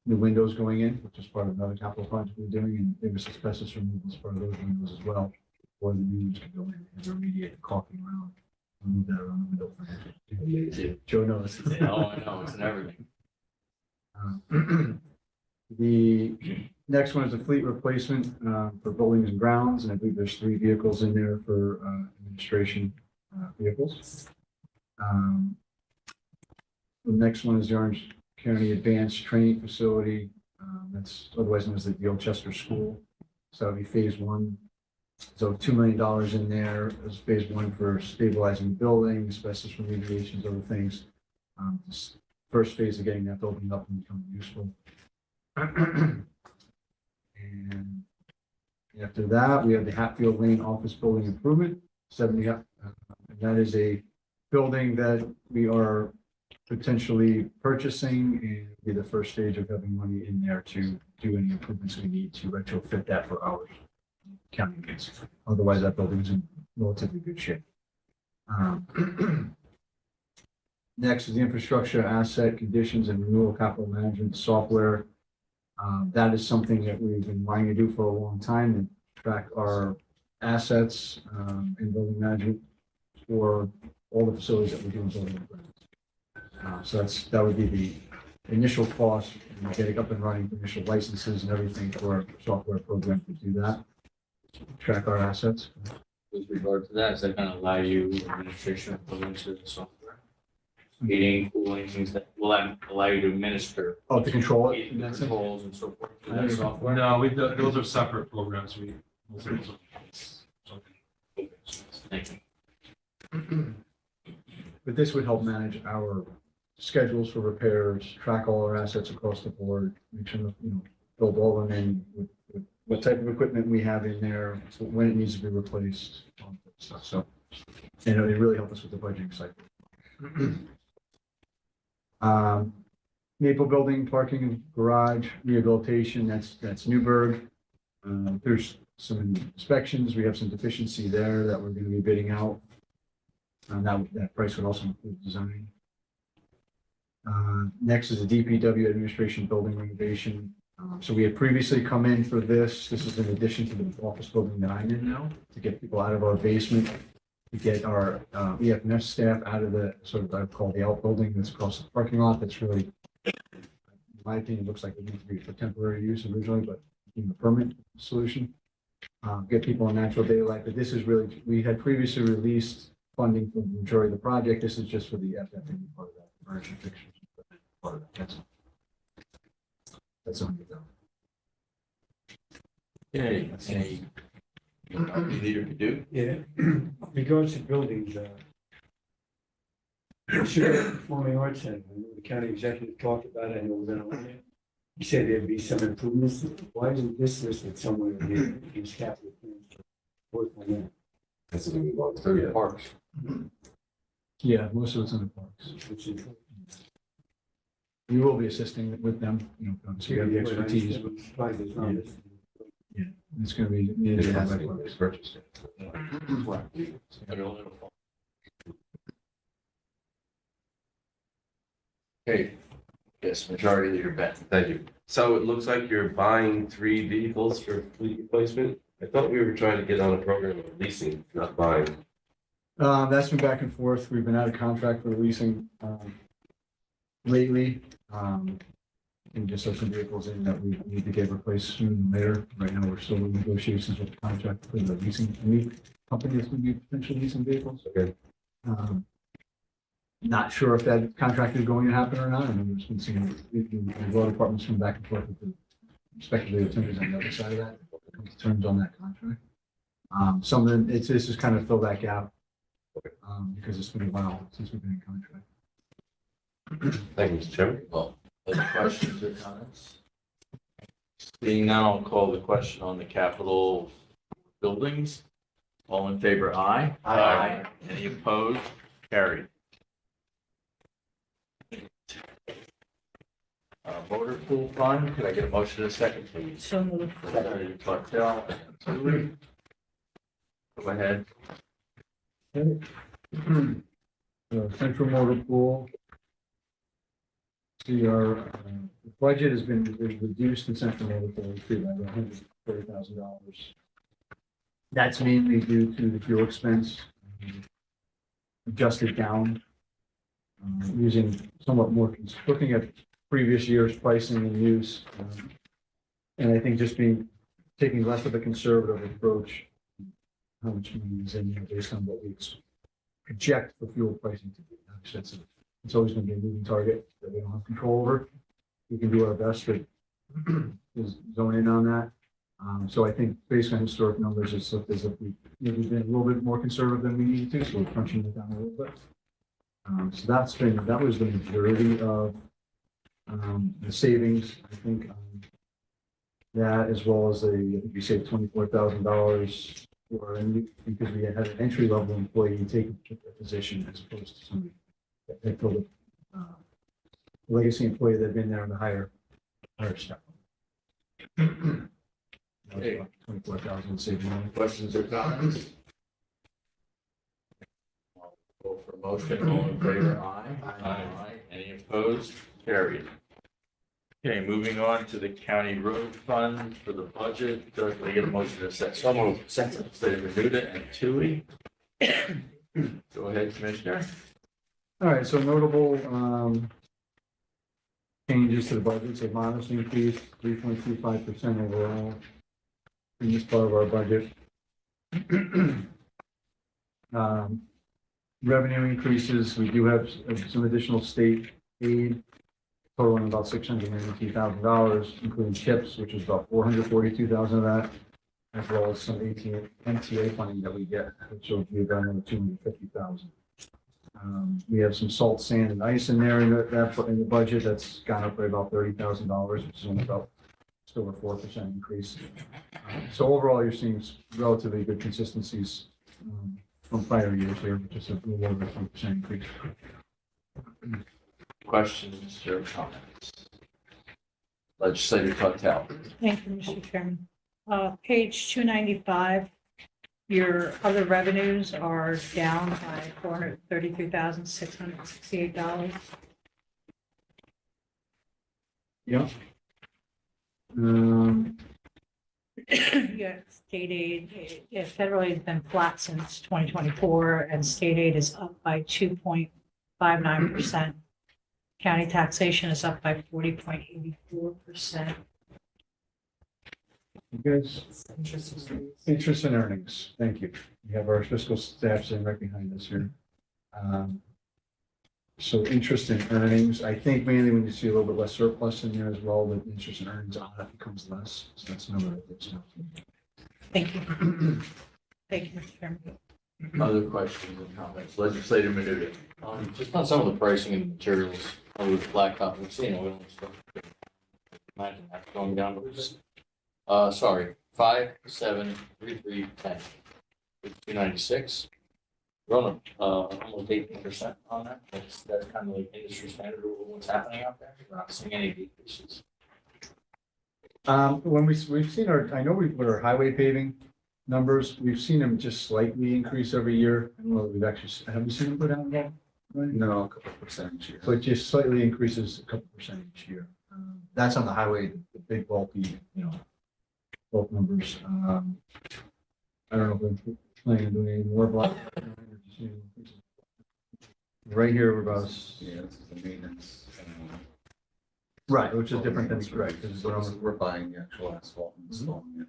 new windows going in, which is part of another capital project we're doing, and there was asbestos removal as part of those windows as well, or the new ones can go in and remediate the caulking around, remove that around the window frame. Joe knows. Yeah, oh, I know, it's in everything. The next one is a fleet replacement for buildings and grounds, and I believe there's 3 vehicles in there for administration vehicles. The next one is the Orange County Advanced Training Facility. That's otherwise known as the Chester School. So that'll be phase 1. So $2 million in there as phase 1 for stabilizing the building, asbestos remediations, other things. This first phase of getting that building up and becoming useful. And after that, we have the Hatfield Lane Office Building Improvement, 70. And that is a building that we are potentially purchasing and be the first stage of having money in there to do any improvements we need to retrofit that for our county needs. Otherwise, that building is in relatively good shape. Next is the infrastructure asset conditions and renewal capital management software. That is something that we've been wanting to do for a long time and track our assets and building management for all the facilities that we're doing. So that would be the initial cost, getting up and running, initial licenses and everything for our software program to do that. Track our assets. With regard to that, is that going to allow you administration of buildings to the software? Heating, cooling, things that will that allow you to administer? Oh, to control it. Heating controls and so forth. through that software? No, those are separate programs. Thank you. But this would help manage our schedules for repairs, track all our assets across the board, make sure that, build all of them in with what type of equipment we have in there, when it needs to be replaced, all that stuff. So, and it really helped us with the budgeting cycle. Maple Building, parking and garage rehabilitation, that's Newburgh. There's some inspections, we have some deficiency there that we're gonna be bidding out. And that price would also include design. Next is the DPW administration building renovation. So we had previously come in for this. This is in addition to the office building that I'm in now, to get people out of our basement, to get our EFNS staff out of the sort of, I call the outbuilding that's across the parking lot. That's really, in my opinion, looks like it needs to be for temporary use originally, but in a permanent solution. Get people in natural daylight, but this is really, we had previously released funding for the majority of the project. This is just for the FF&E part of that, furniture fixtures. Part of that. That's on you though. Okay, any leader to do? Yeah, regards to buildings, Performing Arts Center, the county executive talked about it, and we're gonna look at it. He said there'd be some improvements. Why isn't this listed somewhere in his capital plans to work on that? That's gonna be going through parks. Yeah, most of it's in the parks. We will be assisting with them, so we have the expertise. But yeah, it's going to be needed. Okay, yes, majority leader Bet. Thank you. So it looks like you're buying 3 vehicles for fleet replacement. I thought we were trying to get on a program of leasing, not buying. That's been back and forth. We've been out of contract for leasing lately. And just have some vehicles in that we need to get replaced sooner than later. Right now, we're still in negotiations with the contract for the leasing company that's going to be potentially leasing vehicles. Okay. Not sure if that contract is going to happen or not. I mean, there's been some, the law department's come back and forth with the respective attorneys on the other side of that, terms on that contract. Some of them, this is kind of fill that gap. Because it's been a while since we've been in contract. Thank you, Mr. Chairman. Well, any questions or comments? Seeing none, I'll call the question on the Capitol buildings. All in favor, aye. Aye. Any opposed? Carried. Motor pool fund, could I get a motion in a second, please? So moved. Secretary Bartel, Tilly. Go ahead. Central Motor Pool. See, our budget has been reduced in Central Motor Pool by $130,000. That's mainly due to the fuel expense adjusted down, using somewhat more, looking at previous year's pricing and use. And I think just taking less of a conservative approach, how much money is in there based on what we project for fuel pricing to be. It's always going to be a moving target that we don't have control over. We can do our best to zone in on that. So I think based on historic numbers, it's as if we've been a little bit more conservative than we needed to, so we're crunching it down a little bit. So that was the majority of the savings, I think. That as well as I think we saved $24,000 because we had an entry level employee taking a position as opposed to somebody that filled a legacy employee that had been there on the higher step. Okay. 24,000 saving money. Questions or comments? Go for motion, all in favor, aye. Aye. Any opposed? Carried. Okay, moving on to the county road fund for the budget. Do I get a motion to set? So moved. Second. Legislator Menuda and Tui. Go ahead, Commissioner. All right, so notable changes to the budget, so modest increase, 3.25% overall in this part of our budget. Revenue increases, we do have some additional state aid totaling about $692,000, including CHIPS, which is about $442,000 of that, as well as some MTA funding that we get, which will be about another $250,000. We have some salt, sand, and ice in there in in the budget. That's gone up by about $30,000, which is only about just over 4% increase. So overall, you're seeing relatively good consistencies from prior years here, which is a little over 3% increase. Questions or comments? Legislator Tortel. Thank you, Mr. Chairman. Page 295, your other revenues are down by $433,668. Yeah. Yeah, state aid, yeah, federal aid has been flat since 2024, and state aid is up by 2.59%. County taxation is up by 40.84%. You guys, interest and earnings. Thank you. We have our fiscal staff sitting right behind us here. So interest and earnings, I think mainly when you see a little bit less surplus in there as well, the interest and earnings on that becomes less. So that's another. Thank you. Thank you, Mr. Chairman. Other questions and comments? Legislator Menuda. Just on some of the pricing and materials, with blacktop, we've seen oil and stuff. Imagine that going down, but just, sorry, 5,733,10, 296. We're on almost 18% on that. That's kind of like industry standard of what's happening out there. We're not seeing any decreases. When we've seen I know we've put our highway paving numbers, we've seen them just slightly increase every year. I don't know if we've actually, have we seen them go down at all? No, a couple of percent each year. So it just slightly increases a couple percent each year. That's on the highway, the big bulky, bulk numbers. I don't know if we're planning on doing any more block. Right here, we're about. Yeah, this is the maintenance. Right, which is different than, right, because We're buying the actual asphalt and installing it.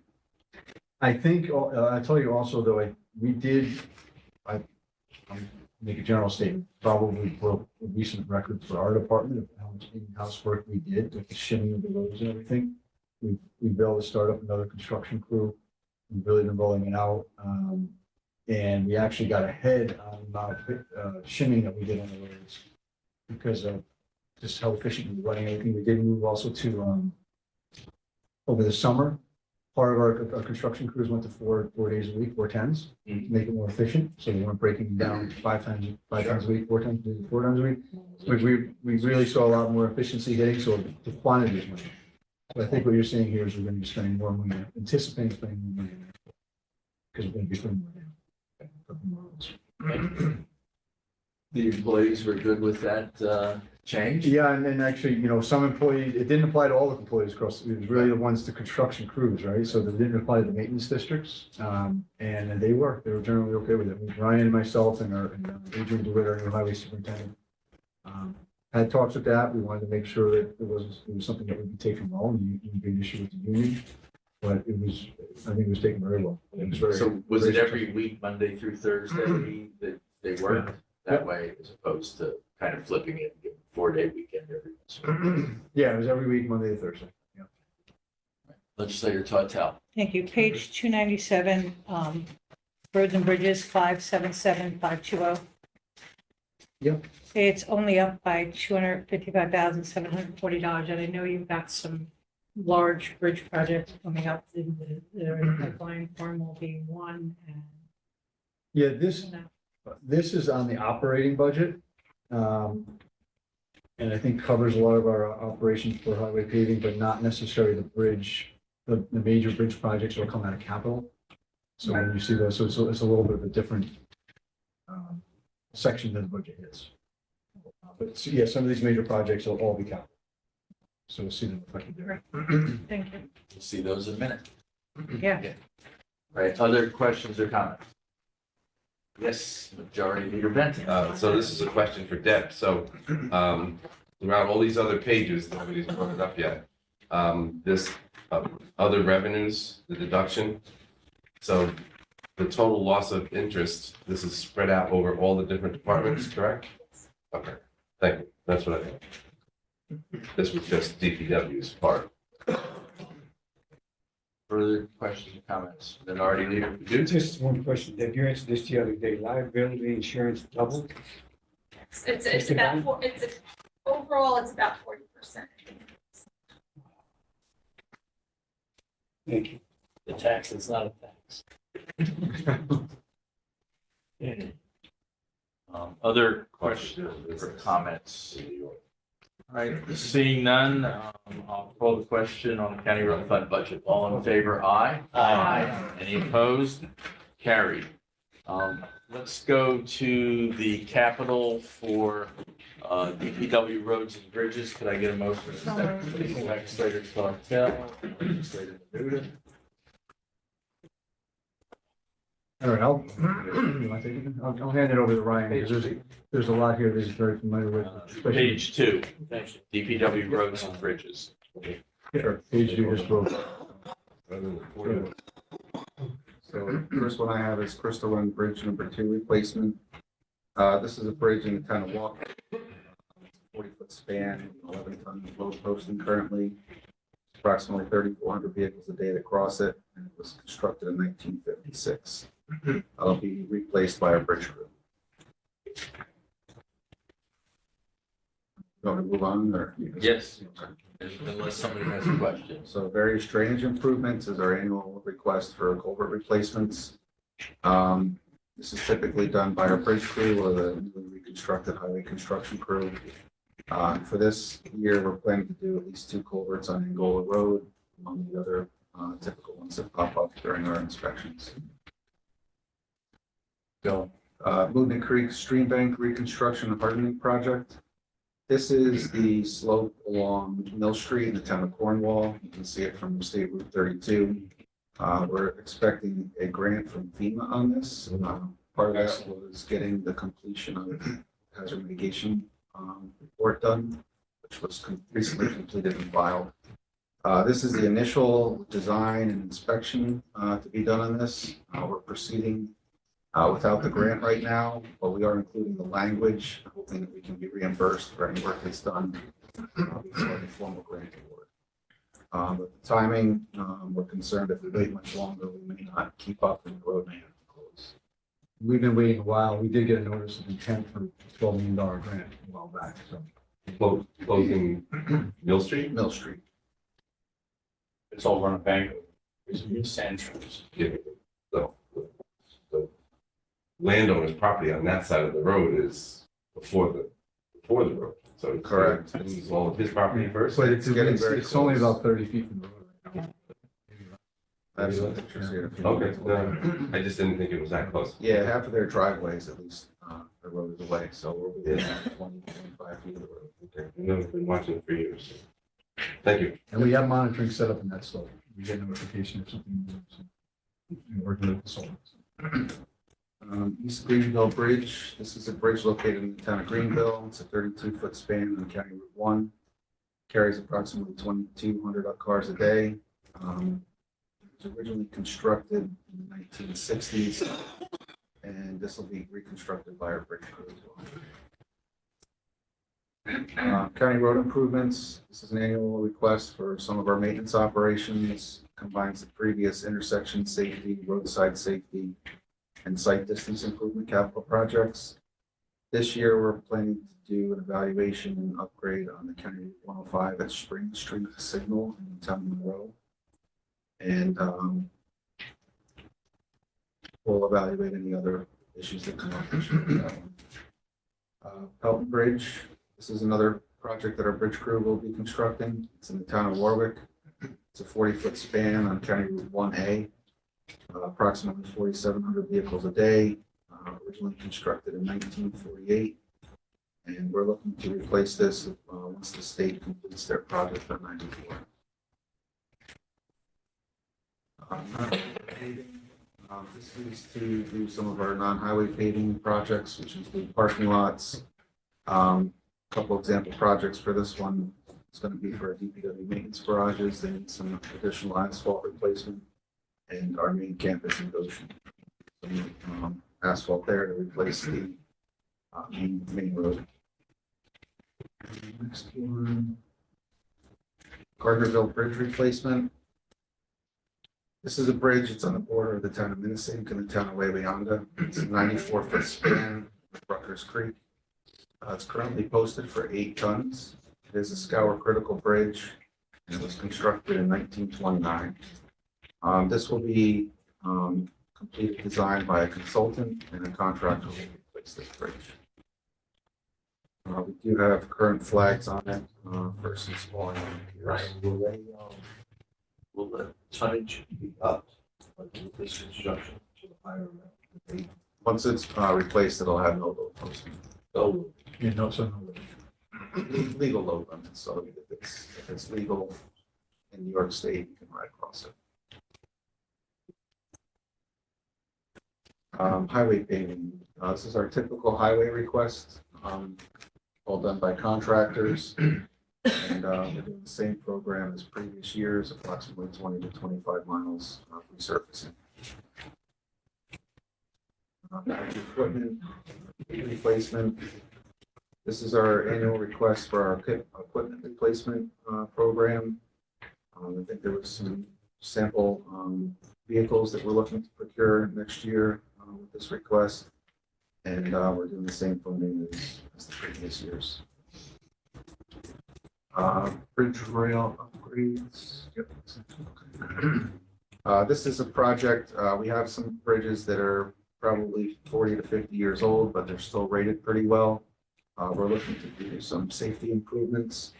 I think, I tell you also, though, I'll make a general statement, probably broke a recent record for our department of how much in-house work we did with the shimming of the roads and everything. We've been able to start up another construction crew. We've really been rolling it out. And we actually got ahead on the amount of shimming that we did on the roads because of just how efficient we were running everything. We did move also to, over the summer, part of our construction crews went to four days a week, 4 tens, to make it more efficient. So we weren't breaking down five times a week, 4 times a week. We really saw a lot more efficiency hitting, so the quantity is money. So I think what you're seeing here is we're going to be spending more money, anticipating spending more money, because we're going to be spending more money. The employees were good with that change? Yeah, and then actually, some employees, it didn't apply to all the employees across, it was really the ones, the construction crews, right? So that didn't apply to the maintenance districts. And they were generally okay with it. Ryan and myself and Adrian DeWitt, our new highway superintendent, had talks with that. We wanted to make sure that it was something that would be taken well, and you would be an issue with the union. But I think it was taken very well. So was it every week, Monday through Thursday, that they worked that way, as opposed to kind of flipping it, and giving a 4-day weekend every week? Yeah, it was every week, Monday to Thursday. Yeah. Legislator Tortel. Thank you. Page 297, roads and bridges, 577,520. Yep. It's only up by $255,740, and I know you've got some large bridge projects coming up in the pipeline. Cornwall being one. And Yeah, this is on the operating budget. And I think covers a lot of our operations for highway paving, but not necessarily the bridge, the major bridge projects will come out of capital. So when you see those, so it's a little bit of a different section that the budget hits. But yeah, some of these major projects will all be capital. So we'll see them reflected there. Thank you. We'll see those in a minute. Yeah. Right, other questions or comments? Yes, Majority Leader Benton. So this is a question for Deb. So throughout all these other pages, nobody's brought it up yet. This other revenues, the deduction. So the total loss of interest, this is spread out over all the different departments, correct? Okay, thank you. That's what I think. This was just DPW's part. Further questions or comments? Minority Leader Padula. Just one question. Did you answer this the other day? Liability insurance doubled? tax. It's about overall, it's about 40%. Thank you. The tax is not a tax. Other questions or comments? All right, seeing none, I'll call the question on the county road fund budget. All in favor, aye? Aye. Any opposed? Carried. Let's go to the capital for DPW roads and bridges. Could I get a motion? Legislator Sartell, Legislator Menuda. All right, you want to take it? I'll hand it over to Ryan, because there's a lot here that he's very familiar with. especially- Page 2, DPW roads and bridges. Sure, page 2, just wrote. So the first one I have is Crystal Run Bridge number 2 replacement. This is a bridge in the town of Walker. 40-foot span, 11-ton load posting currently. Approximately 3,400 vehicles a day that cross it, and it was constructed in 1956. It'll be replaced by a bridge crew. You want to move on, or? Yes, unless somebody has a question. So various drainage improvements is our annual request for culvert replacements. This is typically done by our bridge crew or the newly reconstructed highway construction crew. For this year, we're planning to do at least 2 culverts on Angola Road, among the other typical ones that pop up during our inspections. Go. Movement Creek Stream Bank Reconstruction and Hardening Project. This is the slope along Mill Street in the town of Cornwall. You can see it from State Route 32. We're expecting a grant from FEMA on this. Part of that was getting the completion of hazard mitigation report done, which was recently completed and filed. This is the initial design and inspection to be done on this. We're proceeding without the grant right now, but we are including the language, hoping that we can be reimbursed for any work that's done before the formal grant award. But the timing, we're concerned if we wait much longer, we may not keep up and the road may have to close. We've been waiting a while. We did get a notice of intent for a $12 million grant a while back, so. Closing Mill Street? Mill Street. It's all run a bank. It's sand trips. Yeah. The landowner's property on that side of the road is before the road. So it's Correct. It's all of his property first. But it's getting very it's only close. about 30 feet from the road right now. That's the pictures here. Okay, no, I just didn't think it was that close. Yeah, half of their driveways at least, the road is away, so we're within 20, 25 feet of the road. Okay, I've been watching it for years. Thank you. And we have monitoring set up in that slope. We get notification if something moves. And working with the consultants. East Greenville Bridge. This is a bridge located in the town of Greenville. It's a 32-foot span on County Route 1. Carries approximately 2,200 cars a day. It was originally constructed in the 1960s, and this will be reconstructed by our bridge crew as well. County road improvements. This is an annual request for some of our maintenance operations. Combines the previous intersection safety, roadside safety, and site distance improvement capital projects. This year, we're planning to do an evaluation and upgrade on the County Route 105 at Spring Street Signal in town of Monroe. And we'll evaluate any other issues that come up this year with that one. Pelton Bridge, this is another project that our bridge crew will be constructing. It's in the town of Warwick. It's a 40-foot span on County Route 1A. Approximately 4,700 vehicles a day, originally constructed in 1948. And we're looking to replace this once the state completes their project on 94. This is to do some of our non-highway paving projects, which include parking lots. Couple example projects for this one. It's going to be for our DPW maintenance garages. They need some additional asphalt replacement. And our main campus in Goshen. Some asphalt there to replace the main road. Next one. Gardnerville Bridge replacement. This is a bridge. It's on the border of the town of Minnesink and the town of Wawayanda. It's a 94-foot span with Rutgers Creek. It's currently posted for 8 tons. It is a scour critical bridge. And it was constructed in 1929. This will be completed design by a consultant and a contractor will replace this bridge. We do have current flags on it for some small. Ryan, will the tonnage be up, like with this construction to the higher amount? Once it's replaced, it'll have no load posting. So, Yeah, no, so no. Legal load limits, so if it's legal in New York State, you can ride across it. Highway paving, this is our typical highway request, all done by contractors. And we're doing the same program as previous years, approximately 20 to 25 miles of resurfacing. Equipment replacement. This is our annual request for our equipment replacement program. I think there was some sample vehicles that we're looking to procure next year with this request. And we're doing the same funding as the previous years. Bridge rail upgrades. Yep. This is a project, we have some bridges that are probably 40 to 50 years old, but they're still rated pretty well. We're looking to do some safety improvements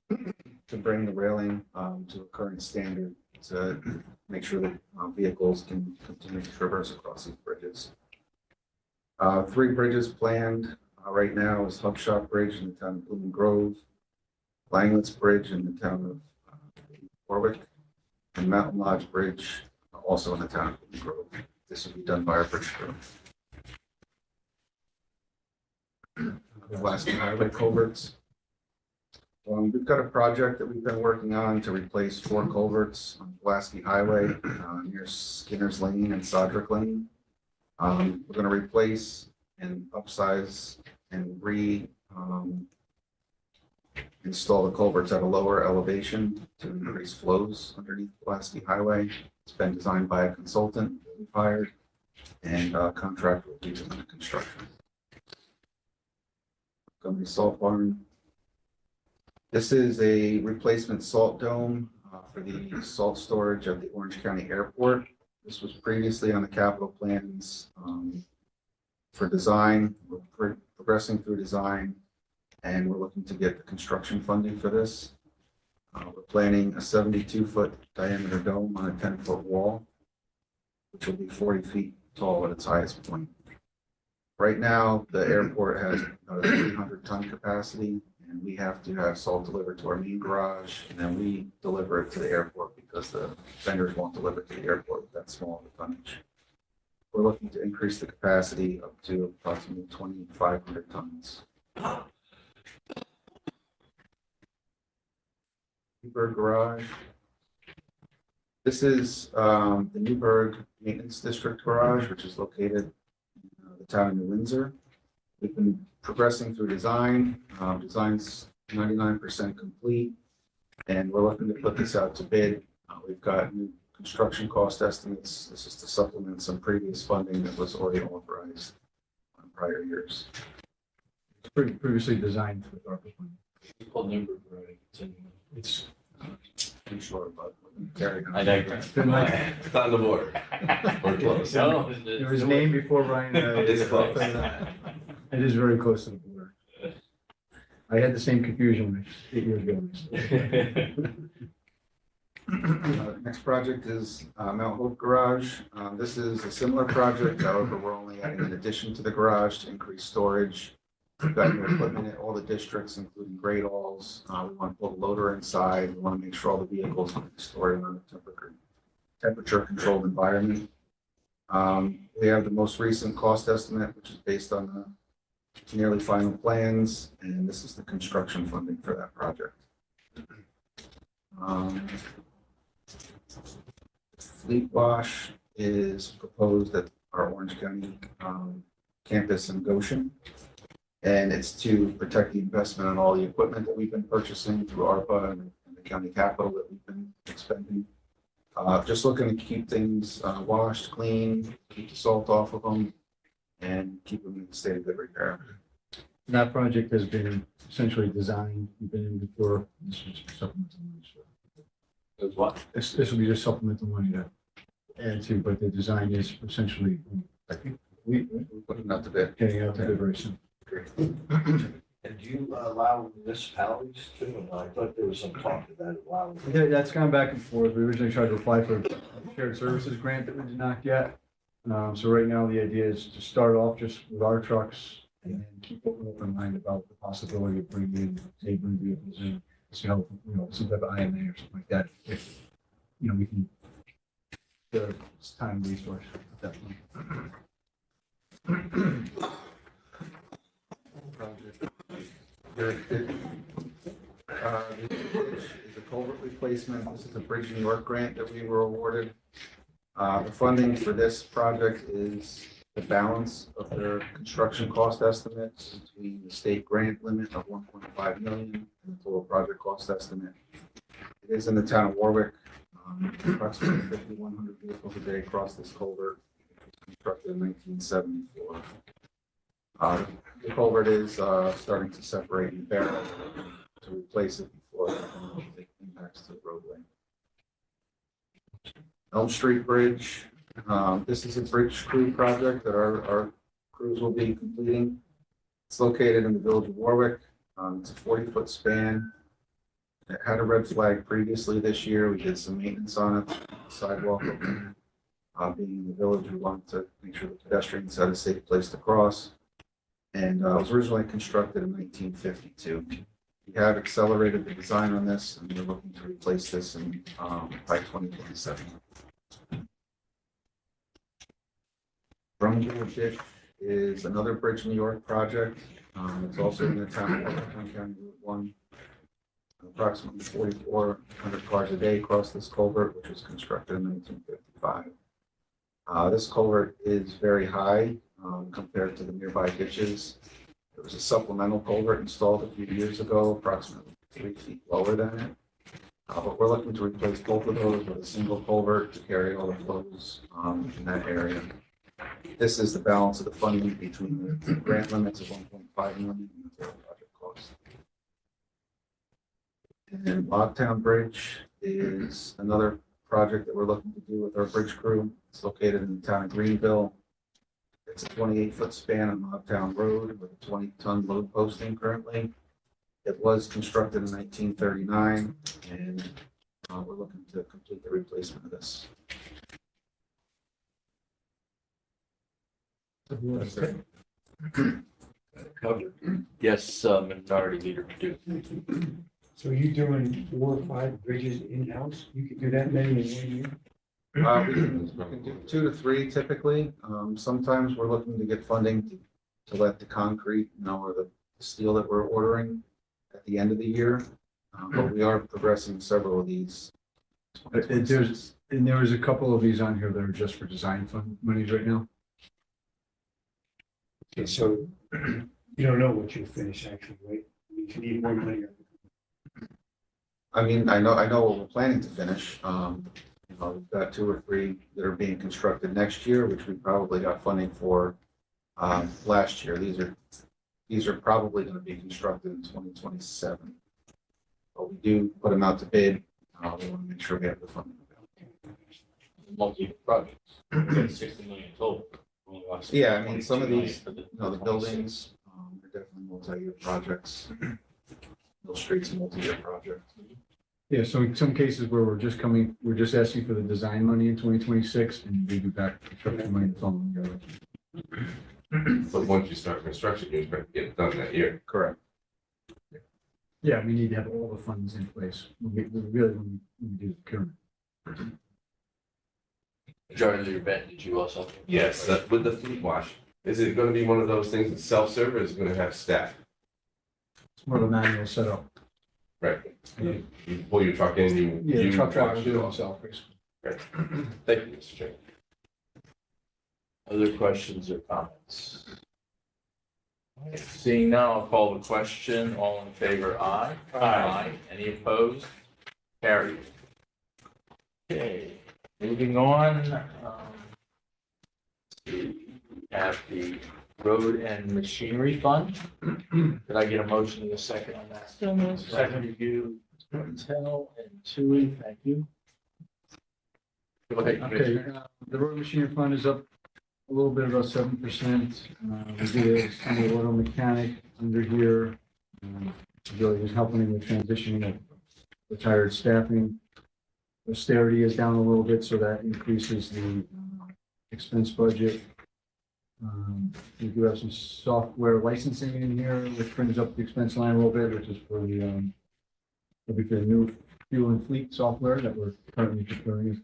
to bring the railing to a current standard to make sure that vehicles can continue to traverse across these bridges. 3 bridges planned right now is Hubshot Bridge in the town of Blooming Grove, Langlet's Bridge in the town of Warwick, and Mountain Lodge Bridge also in the town of Blooming Grove. This will be done by our bridge crew. Pulaski Highway culverts. We've got a project that we've been working on to replace 4 culverts on Pulaski Highway near Skinner's Lane and Sodrick Lane. We're going to replace and upsize and install the culverts at a lower elevation to increase flows underneath Pulaski Highway. It's been designed by a consultant that we've hired, and contract will be doing the construction. Company Salt Barn. This is a replacement salt dome for the salt storage at the Orange County Airport. This was previously on the capital plans for design. We're progressing through design, and we're looking to get the construction funding for this. We're planning a 72-foot diameter dome on a 10-foot wall, which will be 40 feet tall at its highest point. Right now, the airport has a 300-ton capacity, and we have to have salt delivered to our main garage, and then we deliver it to the airport because the vendors won't deliver it to the airport with that small of a tonnage. We're looking to increase the capacity up to approximately 2,500 tons. Newburgh Garage. This is the Newburgh Maintenance District Garage, which is located in the town of New Windsor. We've been progressing through design. Design's 99% complete, and we're looking to put this out to bid. We've got new construction cost estimates. This is to supplement some previous funding that was already authorized on prior years. It's previously designed with ARPA money. It's called Newburgh, right? It's I'm sure, but carry on. I digress. been like, It's on the border. We're close. No, it was named before Ryan. It's close. It is very close to the border. I had the same confusion 8 years ago. Next project is Mount Hope Garage. This is a similar project, however, we're only adding an addition to the garage to increase storage. We've got new equipment in all the districts, including great alls. We want to pull the loader inside. We want to make sure all the vehicles can be stored in a temperature controlled environment. We have the most recent cost estimate, which is based on the nearly final plans, and this is the construction funding for that project. Fleet wash is proposed at our Orange County campus in Goshen. And it's to protect the investment in all the equipment that we've been purchasing through ARPA and the county capital that we've been expending. Just looking to keep things washed, clean, keep the salt off of them, and keep them in a state of good repair. That project has been essentially designed, we've been in before, this is just supplemental money. So It was what? this will be just supplemental money to add to, but the design is essentially, I think, we, Putting out the bid. getting out to bid very soon. And do you allow municipalities to? I thought there was some talk of that allowing. Yeah, that's gone back and forth. We originally tried to apply for a shared services grant that we did not get. So right now, the idea is to start off just with our trucks and then keep an open mind about the possibility of bringing in neighboring vehicles in, to help, some type of IMA or something like that. If, we can, it's time and resource at that point. This is a culvert replacement. This is a Bridge New York grant that we were awarded. The funding for this project is the balance of their construction cost estimates between the state grant limit of 1.5 million and the total project cost estimate. It is in the town of Warwick. Approximately 5,100 vehicles a day cross this culvert. It was constructed in 1974. The culvert is starting to separate and barrel to replace it before it impacts the roadway. Elm Street Bridge. This is a bridge crew project that our crews will be completing. It's located in the village of Warwick. It's a 40-foot span. It had a red flag previously this year. We did some maintenance on it, sidewalk opening. Being in the village, we wanted to make sure the pedestrians had a safe place to cross. And it was originally constructed in 1952. We have accelerated the design on this, and we're looking to replace this in by 2027. Brummel Ditch is another Bridge New York project. It's also in the town of County Route 1. Approximately 4,400 cars a day cross this culvert, which was constructed in 1955. This culvert is very high compared to the nearby ditches. There was a supplemental culvert installed a few years ago, approximately 3 feet lower than it. But we're looking to replace both of those with a single culvert to carry all the flows in that area. This is the balance of the funding between the grant limits of 1.5 million and the total project cost. And Logtown Bridge is another project that we're looking to do with our bridge crew. It's located in the town of Greenville. It's a 28-foot span on Logtown Road with a 20-ton load posting currently. It was constructed in 1939, and we're looking to complete the replacement of this. That's it. Covered. Yes, Minority Leader Purdue. So are you doing 4 or 5 bridges in-house? You could do that many in 1 year? We can do 2 to 3 typically. Sometimes we're looking to get funding to let the concrete, or the steel that we're ordering at the end of the year. But we are progressing several of these. And there was a couple of these on here that are just for design fund monies right now. Okay, so you don't know what you'll finish actually, right? If you need more money. I mean, I know what we're planning to finish. We've got 2 or 3 that are being constructed next year, which we probably got funding for last year. These are probably going to be constructed in 2027. But we do put them out to bid. We want to make sure we have the funding. Multi projects, 60 million total. Yeah, I mean, some of these, the buildings are definitely multi-year projects. Mill Street's a multi-year project. Yeah, so in some cases where we're just asking for the design money in 2026 and we do back construction money the following year. But once you start construction, you expect to get it done that year. Correct. Yeah, we need to have all the funds in place. We really, when we do the procurement. Majority Leader Ben, did you also? Yes, with the fleet wash, is it gonna be one of those things that's self-serve, or is it gonna have staff? It's more of a manual setup. Right, you pull your truck in, Yeah, the you truck driver wash will it do it off. himself, basically. Right, thank you, Mr. Chairman. Other questions or comments? Seeing none, I'll call the question. All in favor, aye. Aye. Any opposed? Carried. Okay, moving on. We have the Road and Machinery Fund. Could I get a motion in a second on that? So moved. Second review, Patel and Tui, thank you. Go ahead, Okay, Commissioner. the road machinery fund is up a little bit, about 7%. We did a single auto mechanic under here. Really is helping with transitioning of retired staffing. Austerity is down a little bit, so that increases the expense budget. We do have some software licensing in here, which brings up the expense line a little bit, which is for the, it'll be for the new fuel and fleet software that we're currently preparing.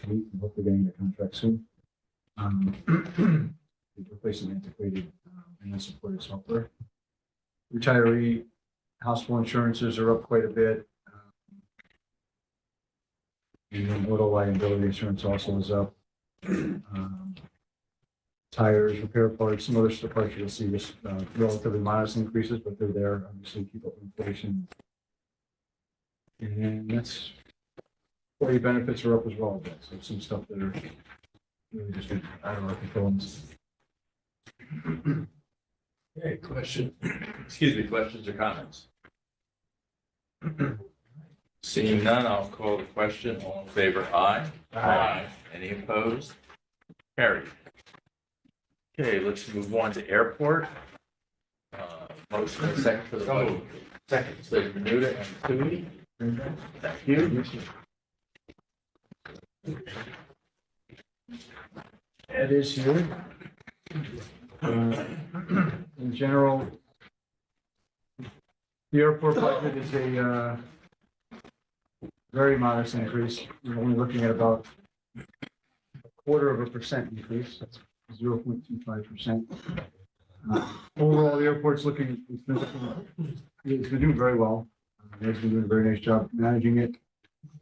And hopefully getting the contract soon. Replacing antiquated and unsupported software. Retiree household insurances are up quite a bit. And then auto liability insurance also is up. Tires, repair parts, some other parts you'll see just relatively modest increases, but they're there, obviously keep up with inflation. And that's, employee benefits are up as well, but so some stuff that are really just out of our control. Okay, question, excuse me, questions or comments? Seeing none, I'll call the question. All in favor, aye. Aye. Any opposed? Carried. Okay, let's move on to airport. Motion and second for the vote. Second, so Menuda and Tui. Thank you. Ed is here. In general, the airport budget is a very modest increase. We're only looking at about 0.25% increase. That's 0.25%. Overall, the airport's it's been doing very well. Ed's been doing a very nice job managing it.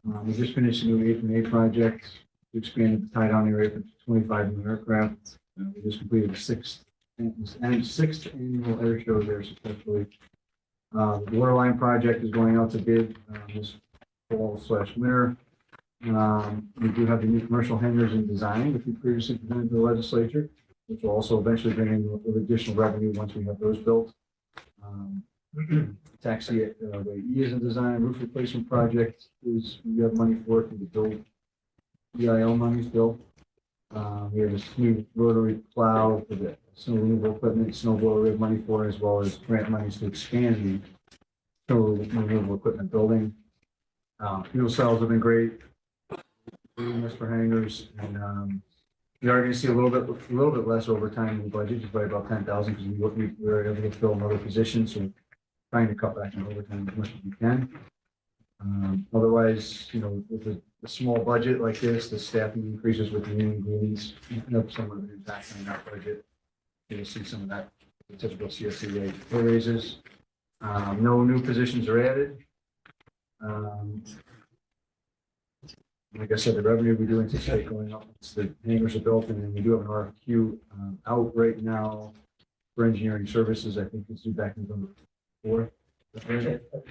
We just finished a new 8-8 project. We expanded the tie-down area for 25 new aircraft. We just completed the sixth annual air show there successfully. The waterline project is going out to bid this fall/winter. We do have the new commercial hangars in design, which we previously presented to the legislature, which will also eventually bring in with additional revenue once we have those built. Taxi way E is in design. Roof replacement project is, we have money for it, the build EIL money still. We have this new rotary plow for the snow removal equipment, snow blower we have money for, as well as grant monies to expand the snow removal equipment building. Fuel cells have been great. For hangars, and we are going to see a little bit less overtime in the budget, just by about 10,000, because we were able to fill another position, so we're trying to cut back on overtime as much as we can. Otherwise, with a small budget like this, the staffing increases with the new ingredients, have somewhat of an impact on that budget. You'll see some of that, the typical CSC raises. No new positions are added. Like I said, the revenue we do anticipate going up once the hangars are built, and then we do have an RFQ out right now for engineering services. I think it's due back November 4th,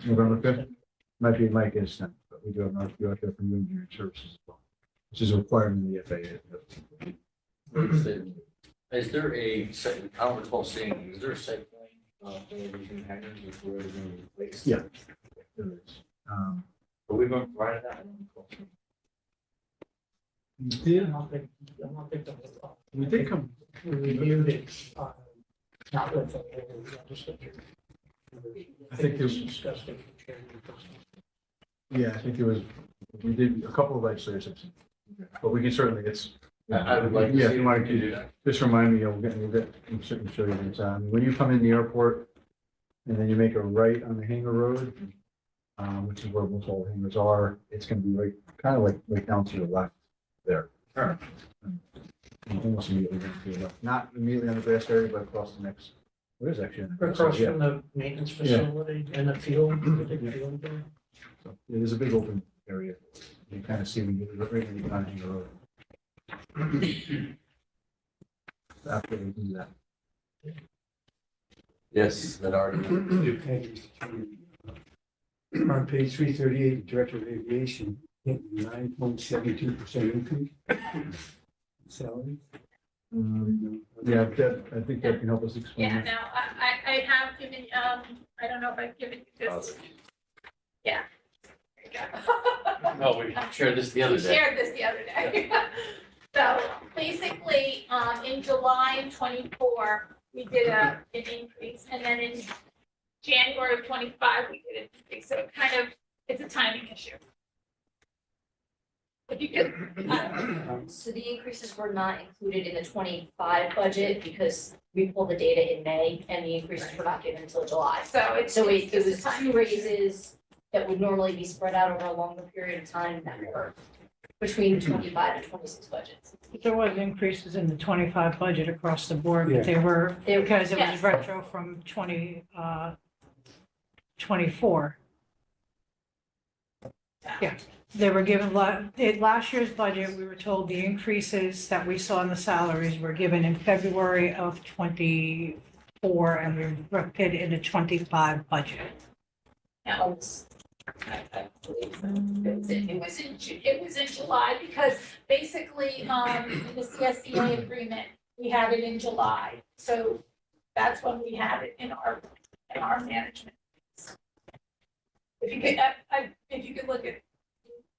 November 5th. Might get extended, but we do have an RFQ out there for new engineering services as well, which is a requirement of the FAA. Is there I don't recall seeing, is there a site plan for these new hangars where they're going to be replaced? Yeah. There is. But we've been provided that. I don't recall seeing. We did come. We reviewed it, not with the legislature. I think there's discussed it. Yeah, I think there was, we did a couple of legislators, but we can certainly get. I would like to Yeah, see if you if want we can do to, that. just remind me, we'll get, I'm certainly show you the time. When you come in the airport and then you make a right on the hangar road, which is where most all the hangars are, it's gonna be right, kind of like right down to your left there. Sure. Almost immediately to your left, not immediately on the grass area, but across the next, what is actually? on the grass Across area? from the maintenance facility and the field, the big field there. So, it is a big open area. You kind of see when you right when you get on the road. After we do that. Yes, that already. Thank you, Mr. Chairman. On page 338, Director of Aviation, 9.72% increase in salary. Yeah, Deb, I think that can help us explain Yeah, it. no, I have given, I don't know if I've given you this. Yeah. There you go. No, we shared this the other We day. shared this the other day. So basically, in July 24, we did an increase, and then in January of 25, we did an increase. So it kind of, it's a timing issue. If you could, So the increases were not included in the 25 budget because we pulled the data in May and the increases were not given until July. so it's. So it's it just a was timing two issue. raises that would normally be spread out over a longer period of time that were between 25 and 26 budgets. There was increases in the 25 budget across the board, Yeah. but they were, because it was Yes. retro from 24. Yeah, they were given, last year's budget, we were told the increases that we saw in the salaries were given in February of 24 and we reflected in the 25 budget. No, I believe so. It was in July because basically, in the CSEA agreement, we had it in July. So that's when we had it in our management. If you could, if you could look at,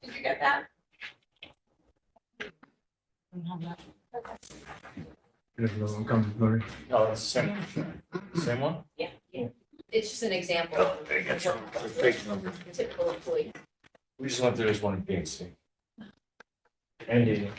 did you get that? Okay. There's no one coming, Lori. No, it's the same one? Yeah, it's just an example Oh, of there you go. It's a fake number. a typical employee. We just went through this one in P and C. Andy.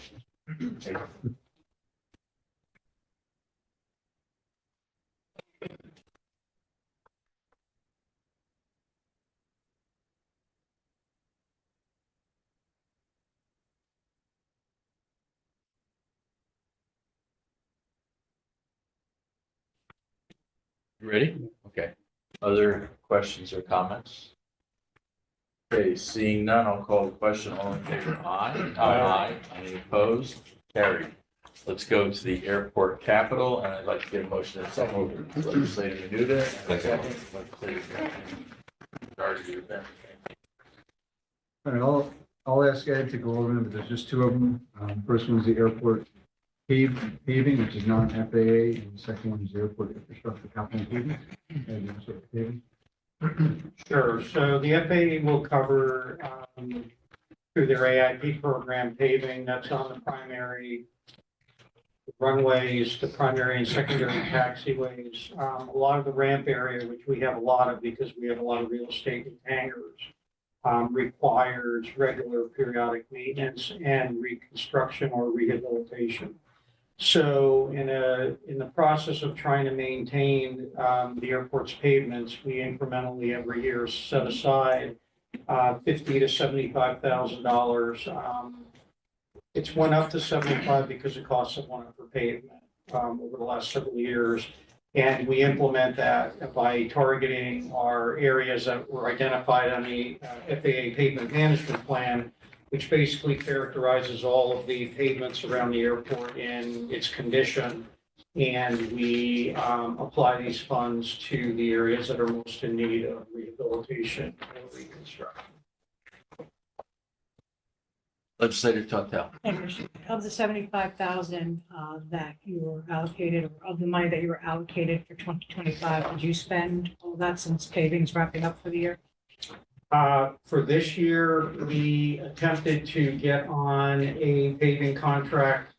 You ready? Okay. Other questions or comments? Okay, seeing none, I'll call the question. All in favor, aye. Aye. Any opposed? Carried. Let's go to the airport capital, and I'd like to get a motion that some over legislator Menuda. And a second, legislator Griffin. Regarding the event. All right, I'll ask Ed to go over them, but there's just two of them. First one's the airport paving, which is non-FAA, and the second one is the airport infrastructure capital improvement. Ed, you want to start with paving? Sure, so the FAA will cover, through their AIP program paving, that's on the primary runways, the primary and secondary taxiways. A lot of the ramp area, which we have a lot of because we have a lot of real estate and hangars, requires regular periodic maintenance and reconstruction or rehabilitation. So in the process of trying to maintain the airport's pavements, we incrementally every year set aside $50,000 to $75,000. It's went up to 75 because the costs have went up for pavement over the last several years. And we implement that by targeting our areas that were identified on the FAA pavement management plan, which basically characterizes all of the pavements around the airport and its condition. And we apply these funds to the areas that are most in need of rehabilitation or reconstruction. Legislator Tuttle. Of the 75,000 that you were allocated, or of the money that you were allocated for 2025, did you spend all that since paving's wrapping up for the year? For this year, we attempted to get on a paving contract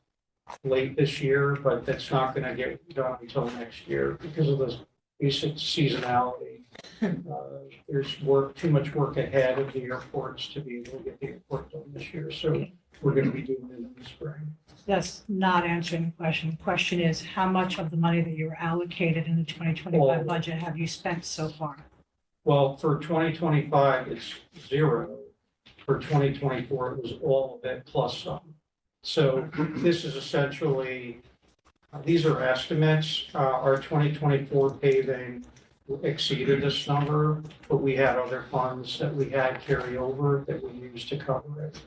late this year, but that's not going to get done until next year because of the basic seasonality. There's too much work ahead of the airports to be able to get the airport done this year. So we're going to be doing it in the spring. That's not answering the question. The question is, how much of the money that you were allocated in the 2025 budget have you spent so far? Well, for 2025, it's zero. For 2024, it was all of it plus some. So this is essentially, these are estimates. Our 2024 paving exceeded this number, but we had other funds that we had carry over that we used to cover it.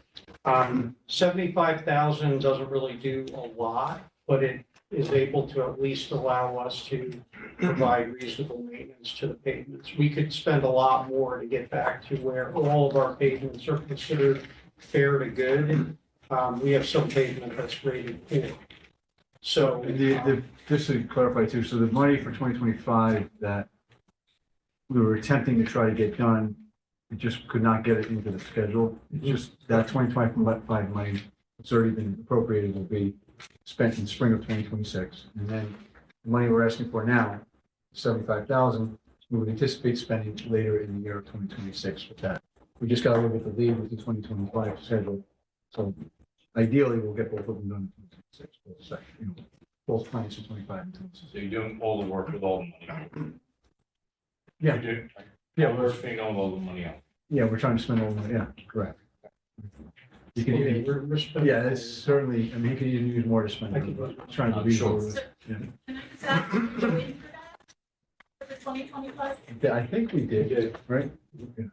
75,000 doesn't really do a lot, but it is able to at least allow us to provide reasonable maintenance to the pavements. We could spend a lot more to get back to where all of our pavements are considered fair to good. We have some pavement that's rated poor. So. Just to clarify too, so the money for 2025 that we were attempting to try to get done, we just could not get it into the schedule. It's just that 2025 money, it's already been appropriated, will be spent in spring of 2026. And then the money we're asking for now, 75,000, we would anticipate spending later in the year of 2026 with that. We just got to look at the lead with the 2025 schedule. So ideally, we'll get both of them done in 2026, both plans for 25 and 26. So you're doing all the work with all the money? Yeah. You do? Yeah, We're spending all the money out. Yeah, we're trying to spend all the money, yeah, correct. You can, Okay, we're spending- yeah, it's certainly, I mean, he can even use more to spend, but trying to I'm be sure. sure. Yeah. Can I just ask, you in for that? For the 2025? I think we did, right? Yeah.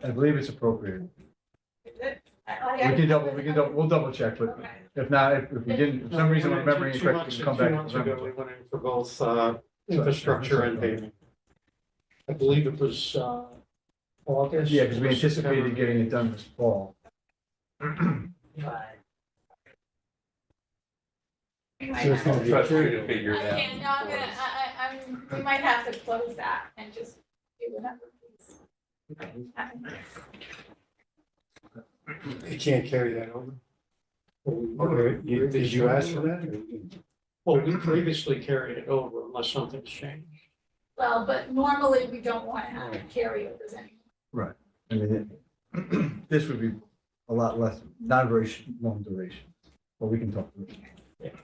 I believe it's appropriate. Is it? We'll double check, but Okay. if not, if we didn't, for some reason I'm remembering it correctly, we'll come back. Two months ago, we went in for both infrastructure and paving. I believe it was August. Yeah, because we or anticipated September. getting it done this fall. Trust you to figure I it out. can't, no, we might have to close that and just do whatever. You can't carry that over. Or did you ask for that? Well, we previously carried it over unless something's changed. Well, but normally we don't want to have carryovers anymore. Right. I mean, this would be a lot less, not very long duration, but we can talk. It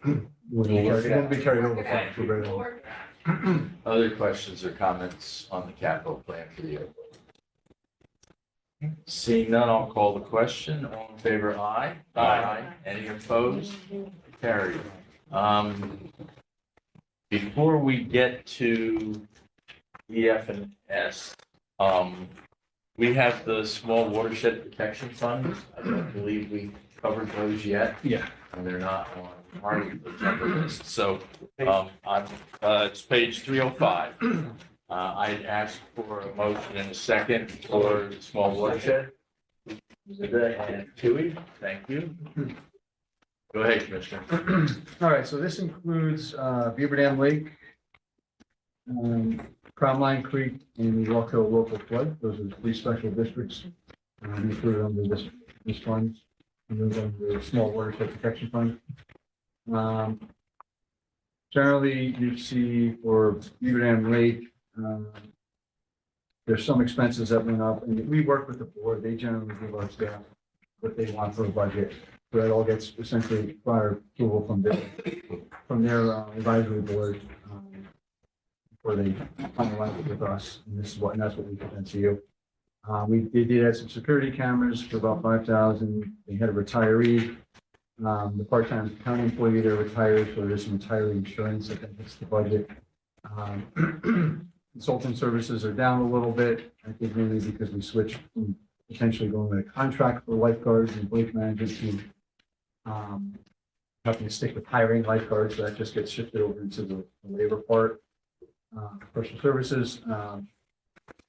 won't be carried over for very long. Other questions or comments on the capital plan for the airport? Seeing none, I'll call the question. All in favor, aye. Aye. Any opposed? Carried. Before we get to EF and S, we have the small watershed protection funds. I don't believe we covered those yet. Yeah. And they're not on our agenda list. So, it's page 305. I'd ask for a motion in a second for the small watershed. And Tui, thank you. Go ahead, Commissioner. All right, so this includes Beaver Dam Lake, Crown Line Creek, and the Walk Hill local flood. Those are the three special districts included under this fund, under the small watershed protection fund. Generally, you see for Beaver Dam Lake, there's some expenses that went up, and we work with the board. They generally give our staff what they want for a budget. So that all gets essentially prior approval from their advisory board before they finalize it with us. And that's what we present to you. They did add some security cameras for about 5,000. They had a retiree. The part-time county employee, they're retired, so there's some retiree insurance that hits the budget. Consultant services are down a little bit, I think mainly because we switched from potentially going with a contract for lifeguards and lake management to having to stick with hiring lifeguards, so that just gets shifted over into the labor part. Personal services,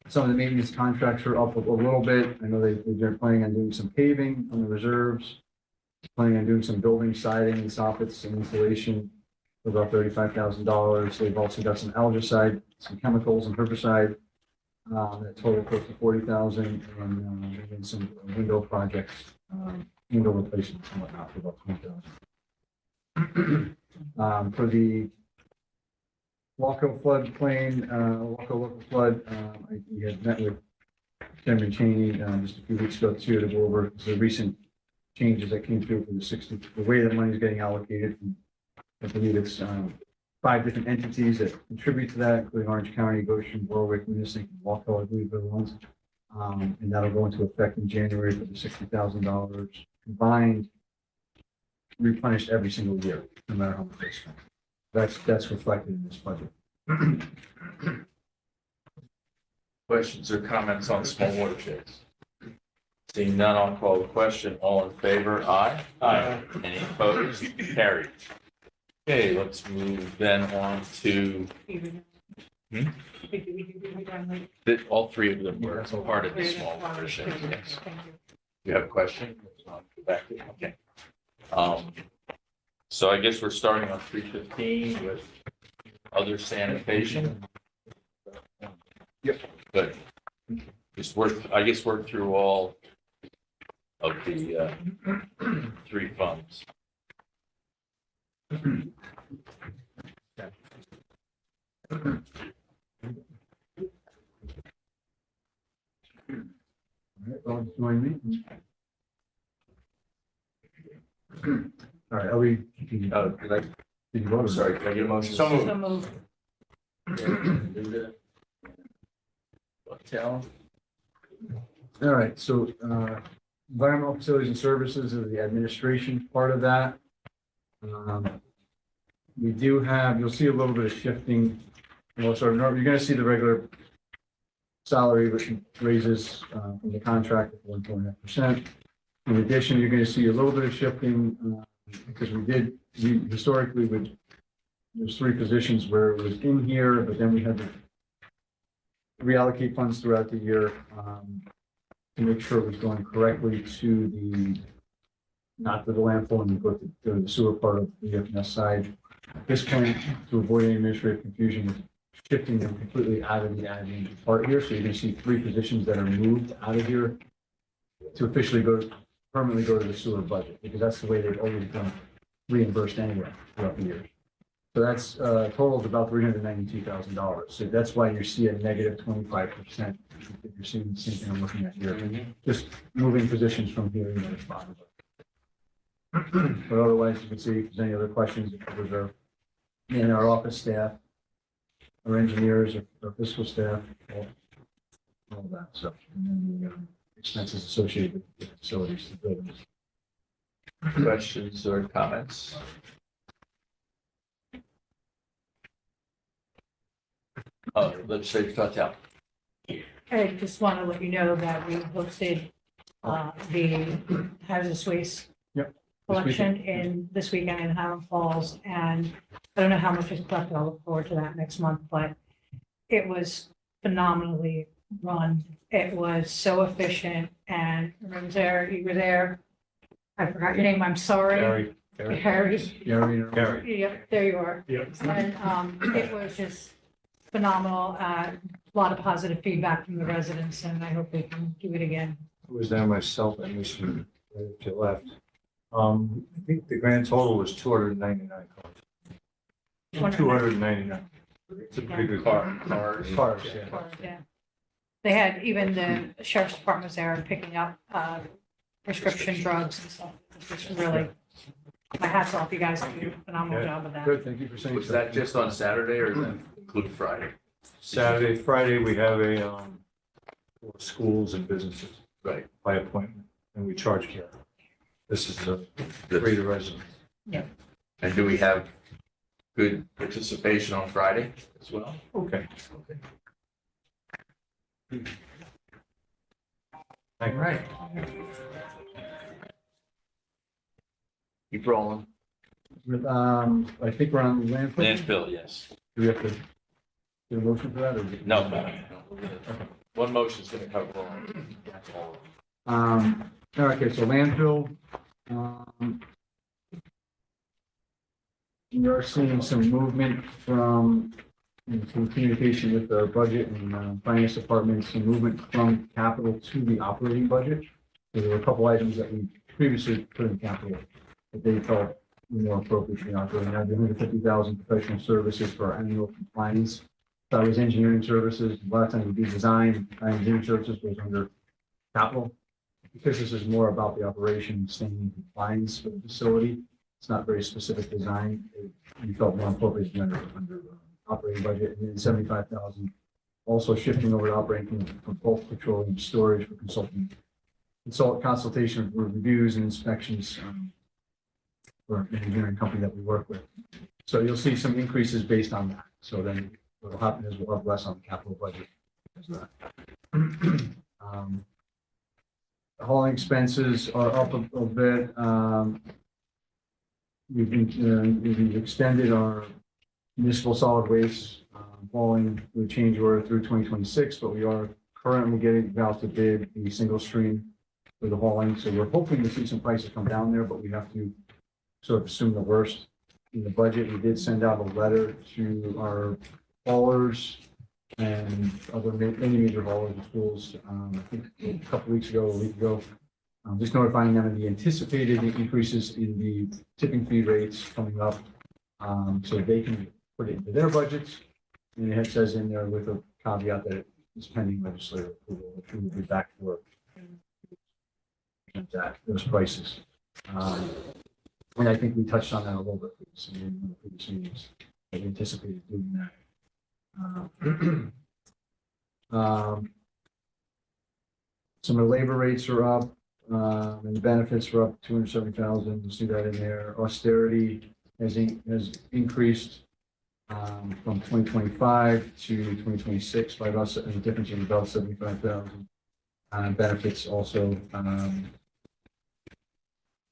some of the maintenance contracts are up a little bit. I know they're planning on doing some paving on the reserves, planning on doing some building siding and soffits and insulation for about $35,000. They've also got some algicide, some chemicals and herbicide that total close to $40,000, and then some window projects, window replacements and whatnot for about $20,000. For the Walco floodplain, Walco local flood, we had met with Chairman Cheney just a few weeks ago too to go over the recent changes that came through for the way the money is getting allocated. I believe it's 5 different entities that contribute to that, including Orange County, Goshen, Warwick, Munising, and Walco, I believe are the ones. And that'll go into effect in January for the $60,000 combined, replenished every single year, no matter how much they spend. That's reflected in this budget. Questions or comments on small watersheds? Seeing none, I'll call the question. All in favor, aye. Aye. Any opposed? Carried. Okay, let's move then on to all three of them were part of the small watershed. Yes. You have a question? Go back to, okay. So I guess we're starting on 315 with other sanitation. Yep. Good. Just I guess work through all of the three funds. All right, well, join me. All right, are we? Did you vote? Sorry, can I get a motion? So moved. Tell. All right, so environmental facilities and services is the administration part of that. We do have, you'll see a little bit of shifting. Well, so you're going to see the regular salary raises from the contract of 1.5%. In addition, you're going to see a little bit of shifting because we historically there's three positions where it was in here, but then we had to reallocate funds throughout the year to make sure it was going correctly to not to the landfill and go to the sewer part of the EFS side. At this point, to avoid any administrative confusion, we're shifting them completely out of the admin part here. So you're going to see three positions that are moved out of here to officially permanently go to the sewer budget, because that's the way they've always been reimbursed anyway throughout the years. So that's totaled about $392,000. So that's why you see a negative 25%. If you're seeing the same thing I'm looking at here, just moving positions from here to the bottom. But otherwise, you can see if there's any other questions, those are in our office staff, our engineers, our fiscal staff, all that stuff. And then the expenses associated with the facilities, the buildings. Questions or comments? Legislator Tortel. I just want to let you know that we hosted the hazardous waste collection in this weekend in Highland Falls, and I don't know how much is collected. I'll look forward to that next month, but it was phenomenally run. It was so efficient, and I was there, you were there. I forgot your name, I'm sorry. Harry. Yep, there you are. Yep. And it was just phenomenal. A lot of positive feedback from the residents, and I hope they can do it again. I was there myself, and Mr. to left. I think the grand total was 299 cars. 299. It's a pretty good car. Cars, Yeah. They had even the sheriff's department was there picking up prescription drugs and stuff. It's really, my hat's off, you guys do a phenomenal job of that. Good, thank you for saying. Was that just on Saturday or does that include Friday? Saturday, Friday, we have a for schools and businesses. Right. By appointment, and we charge care. This is a free to residents. Yeah. And do we have good participation on Friday as well? Okay. All right. Keep rolling. I think we're on landfill. Landfill, yes. Do we have to do a motion for that or? No. One motion is going to cover all. Okay, so landfill. We are seeing some movement from communication with the budget and finance department, some movement from capital to the operating budget. So there were a couple items that we previously put in capital that they felt were more appropriate to be operating. Now, the 150,000 professional services for our annual compliance. That was engineering services. A lot of times we do design, engineering services goes under capital. Because this is more about the operation, staying in compliance with the facility, it's not very specific design. We felt more appropriate to be under operating budget, and then 75,000. Also shifting over to operating from bulk petroleum storage for consultation for reviews and inspections for an engineering company that we work with. So you'll see some increases based on that. So then what will happen is we'll have less on the capital budget because of that. Hauling expenses are up a bit. We've extended our municipal solid waste hauling with change order through 2026, but we are currently about to bid the single stream for the hauling. So we're hoping to see some prices come down there, but we have to sort of assume the worst in the budget. We did send out a letter to our haulers and any major haulers and schools, I think a couple weeks ago, a week ago, just notifying them of the anticipated increases in the tipping fee rates coming up, so they can put it into their budgets. And it says in there with a caveat that it's pending legislative approval, which we will be back for those prices. And I think we touched on that a little bit previously in the previous meetings. I anticipated doing that. Some of the labor rates are up, and the benefits are up 270,000. You see that in there. Austerity has increased from 2025 to 2026 by about, the difference is about 75,000. Benefits also.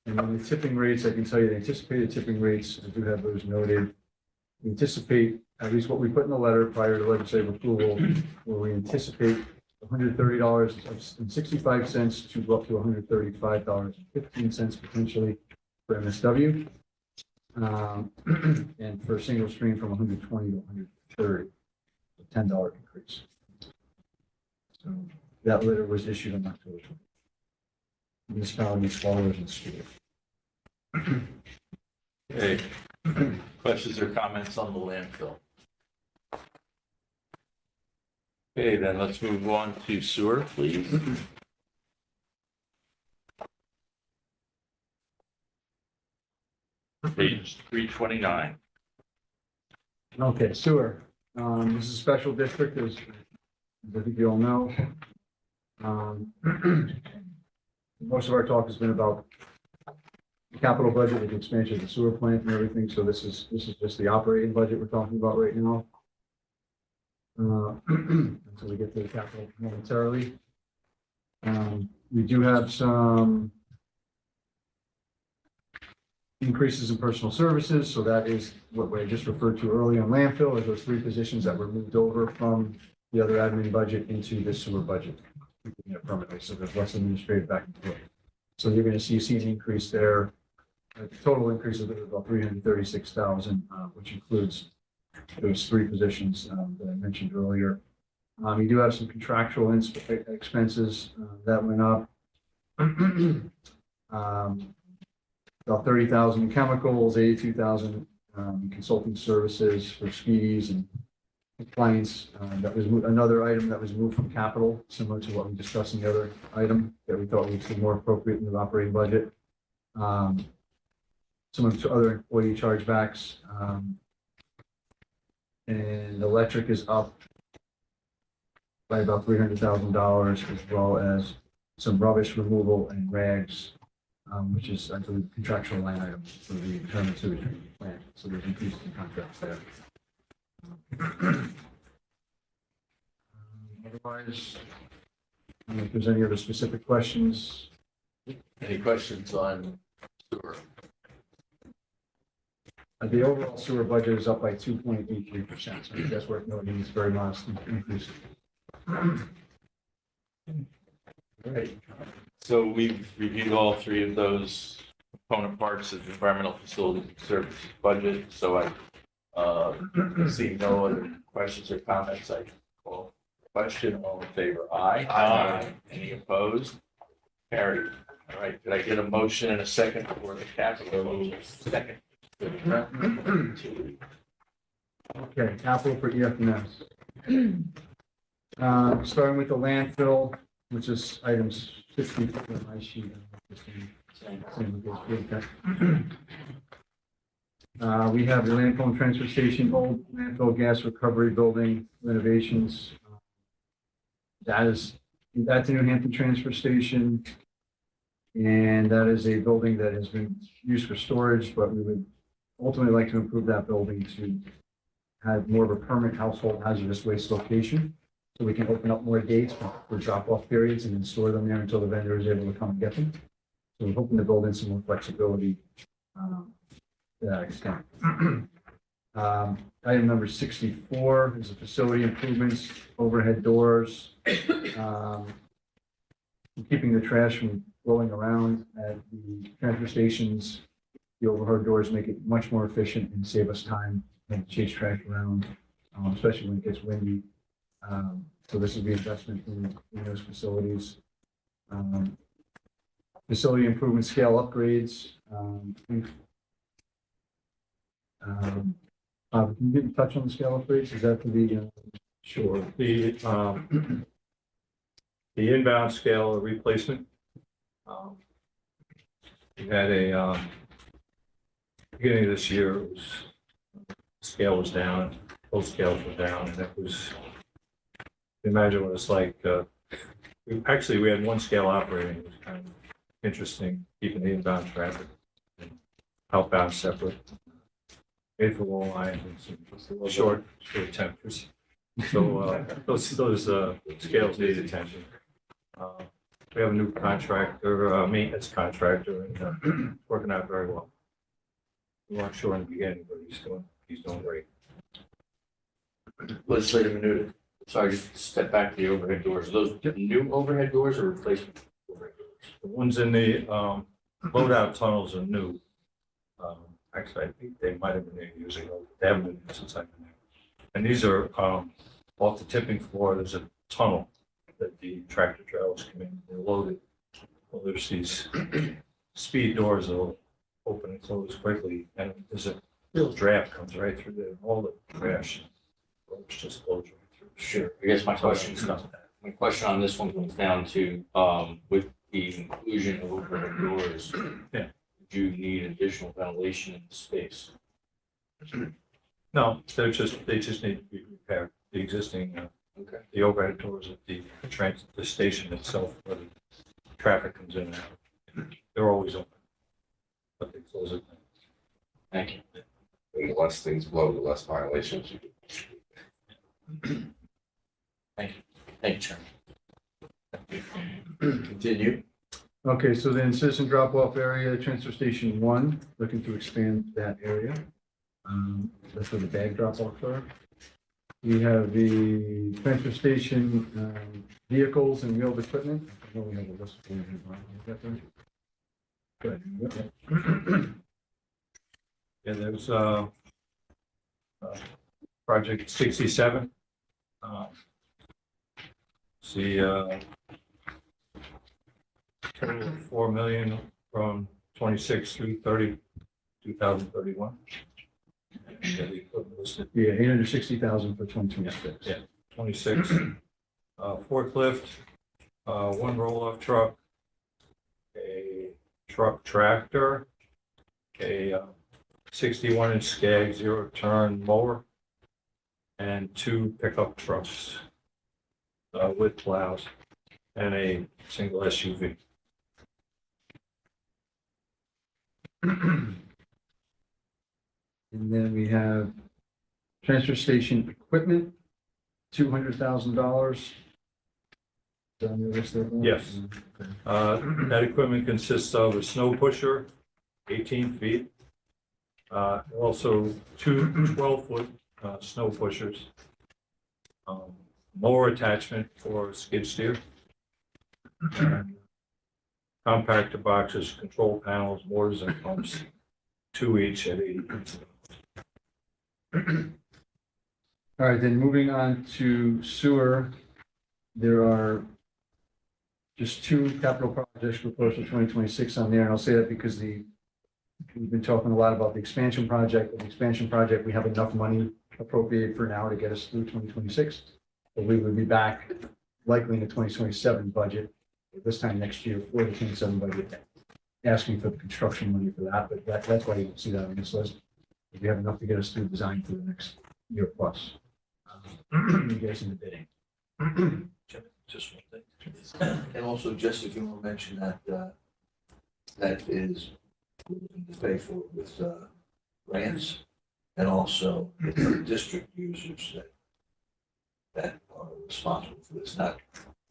And then the tipping rates, I can tell you the anticipated tipping rates, I do have those noted. We anticipate, at least what we put in the letter prior to legislative approval, where we anticipate $130.65 to go up to $135.15 potentially for MSW. And for a single stream from 120 to 130, a $10 increase. So that letter was issued on October 20th. Municipalities, followers, and schools. Okay, questions or comments on the landfill? Okay, then let's move on to sewer, please. Page 329. Okay, sewer. This is a special district, as I think you all know. Most of our talk has been about the capital budget with the expansion of the sewer plant and everything. So this is just the operating budget we're talking about right now. Until we get to the capital momentarily. We do have some increases in personal services. So that is what I just referred to earlier on landfill, is those 3 positions that were moved over from the other admin budget into this sewer budget. Permanently, so there's less administrative back and forth. So you're going to see an increase there. A total increase of about 336,000, which includes those 3 positions that I mentioned earlier. You do have some contractual expenses that went up. About 30,000 in chemicals, 82,000 consulting services for skis and compliance. That was another item that was moved from capital, similar to what we discussed in the other item that we thought would be more appropriate in the operating budget. Some of the other employee chargebacks, and electric is up by about $300,000, as well as some rubbish removal and rags, which is, I believe, contractual line items for the Herman sewage treatment plant. So there's increases in contracts there. Otherwise, I don't know if there's any other specific questions. Any questions on sewer? The overall sewer budget is up by 2.83%. So I think that's worth noting. It's very modest increase. Great. So we've reviewed all 3 of those component parts of the environmental facilities and services budget. So I see no other questions or comments. I call the question. All in favor? Aye. Aye. Any opposed? Carried. All right. Could I get a motion and a second for the capital? Second. Okay, capital for EF&S. Starting with the landfill, which is items 64 on my sheet. We have the landfill and transfer station, old landfill gas recovery building renovations. That's a New Hampton transfer station. And that is a building that has been used for storage, but we would ultimately like to improve that building to have more of a permanent household hazardous waste location. So we can open up more gates for drop-off periods and then store them there until the vendor is able to come and get them. So we're hoping to build in some more flexibility to that extent. Item number 64 is the facility improvements, overhead doors, keeping the trash from blowing around at the transfer stations the overhead doors make it much more efficient and save us time and chase trash around, especially when it gets windy. So this is the investment in those facilities. Facility improvement scale upgrades. Can you get in touch on the scale upgrades? Is that for the, Sure. The inbound scale replacement. We had a, beginning of this year, it was, scale was down, both scales were down, and it was, imagine what it's like, we had one scale operating, it was kind of interesting, keeping the inbound traffic and outbound separate. Made for long lines and some short tempers. So, those scales need attention. We have a new contractor, maintenance contractor, and working out very well. We weren't sure in the beginning, but he's doing great. Legislative Menuda, sorry, just step back to the overhead doors. Are those new overhead doors or replacement overhead doors? The ones in the loadout tunnels are new. Actually, I think they might have been there years ago. They haven't been there since I've been there. And these are off the tipping floor. There's a tunnel that the tractor trailers come in. They're loaded. Well, there's these speed doors that'll open and close quickly, and there's a real draft comes right through there. All the trash just flows right through. Sure. I guess my question on this one comes down to, with the inclusion of overhead doors, Yeah. do you need additional ventilation in the space? No, they just need to be repaired. The existing, Okay. the overhead doors at the station itself, where the traffic comes in and out, they're always open, but they close at night. Thank you. And the less things blow, the less violations. Thank you, Chairman. Continue. okay, so then citizen drop-off area, transfer station 1, looking to expand that area. That's where the bag drop-offs are. We have the transfer station vehicles and wheeled equipment. I know we have a list of things here, Brian. You got that? Good. Yeah, there's project 67. See, total of 4 million from 26 through 2031. Yeah, the equipment listed. Yeah, 860,000 for 2026. Yeah, 26. Forklift, one roll-off truck, a truck tractor, a 61-inch Skag zero-turn mower, and 2 pickup trucks with plows, and a single SUV. And then we have transfer station equipment, $200,000. Yes. That equipment consists of a snow pusher, 18 feet. Also 2 12-foot snow pushers. Mower attachment for skid steer. Compactor boxes, control panels, motors and pumps, 2 each at 80. All right, then moving on to sewer, there are just 2 capital projects proposed for 2026 on there, and I'll say that because we've been talking a lot about the expansion project. The expansion project, we have enough money appropriated for now to get us through 2026. But we would be back likely in the 2027 budget, this time next year for the 2027 budget, asking for the construction money for that, but that's why you don't see that on this list. We have enough to get us through design for the next year plus. You guys in the bidding. Just one thing. And also, just if you want to mention that, that is looking to pay for with grants and also the district users that are responsible for this, not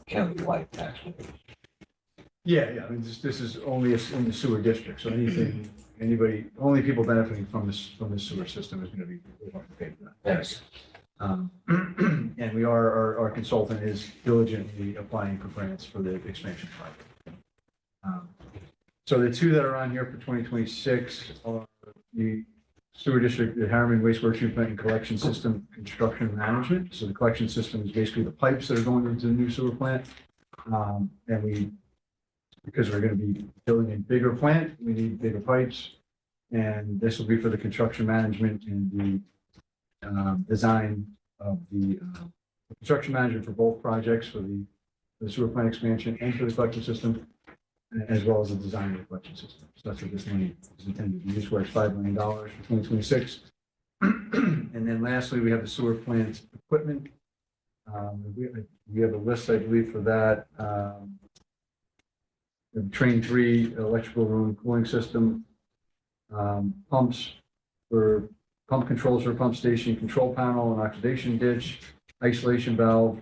county-wide taxpayers. Yeah, I mean, this is only in the sewer district, so anybody, only people benefiting from this sewer system is going to be paid for that. Thanks. And we are, our consultant is diligently applying for grants for the expansion project. So the two that are on here for 2026 are the sewer district, the Harriman wastewater treatment and collection system construction management. So the collection system is basically the pipes that are going into the new sewer plant. And we, because we're going to be building a bigger plant, we need bigger pipes. And this will be for the construction management and the design of the construction management for both projects, for the sewer plant expansion and for the collection system, as well as the design of the collection system. So that's what this money is intended to be used for. It's $5 million for 2026. And then lastly, we have the sewer plant equipment. We have a list, I believe, for that. We have Train 3 electrical room cooling system, pumps for pump controls for pump station, control panel and oxidation ditch, isolation valve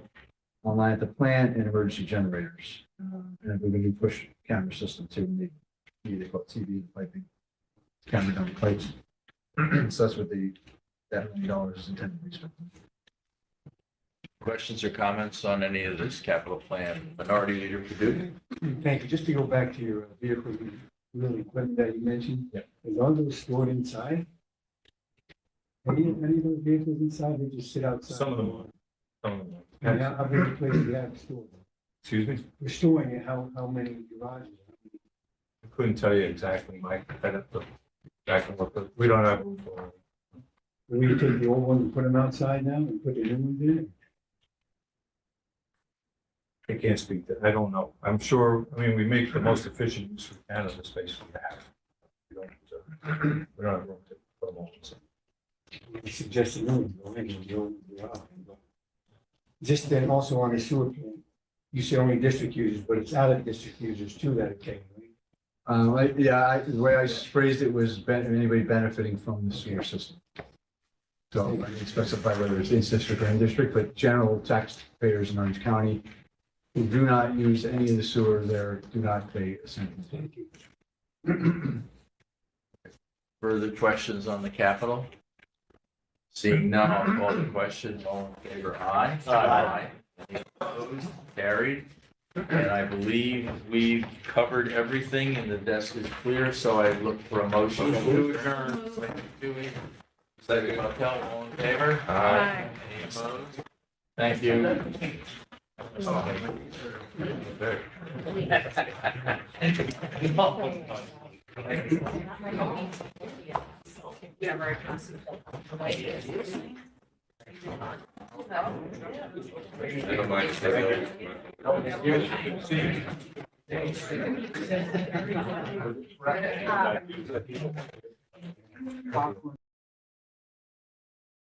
online at the plant, and emergency generators. And we're going to do push camera system too. They call it TV piping, camera down the pipes. So that's what that $1 million is intended to be spent. Questions or comments on any of this capital plan? Minority Leader Padu? Thank you. Just to go back to your vehicle, really equipment that you mentioned. Yeah. Is all those stored inside? Any of those vehicles inside, they just sit outside? Some of them are. Some of them are. And how big a place do you have stored? Excuse me? You're storing it, how many garages? I couldn't tell you exactly, Mike. I'd have to back and look. We don't have room for it. Will you take the old ones and put them outside now and put the new ones in? I can't speak to, I don't know. I'm sure, I mean, we make the most efficient use we can of the space we have. We don't have room to put them all inside. You suggested no, just then also on the sewer plant, you say only district users, but it's out of district users too that are taking, right? The way I phrased it was anybody benefiting from the sewer system. So I didn't specify whether it's in district or in district, but general taxpayers in Orange County who do not use any of the sewer there do not pay a cent. Thank you. Further questions on the capital? Seeing none, I'll call the question. All in favor, aye. Aye. Any opposed? Carried. And I believe we've covered everything and the desk is clear, so I look for a motion to adjourn. Second, Martel, all in favor? Aye. Any opposed? Thank you. I don't mind.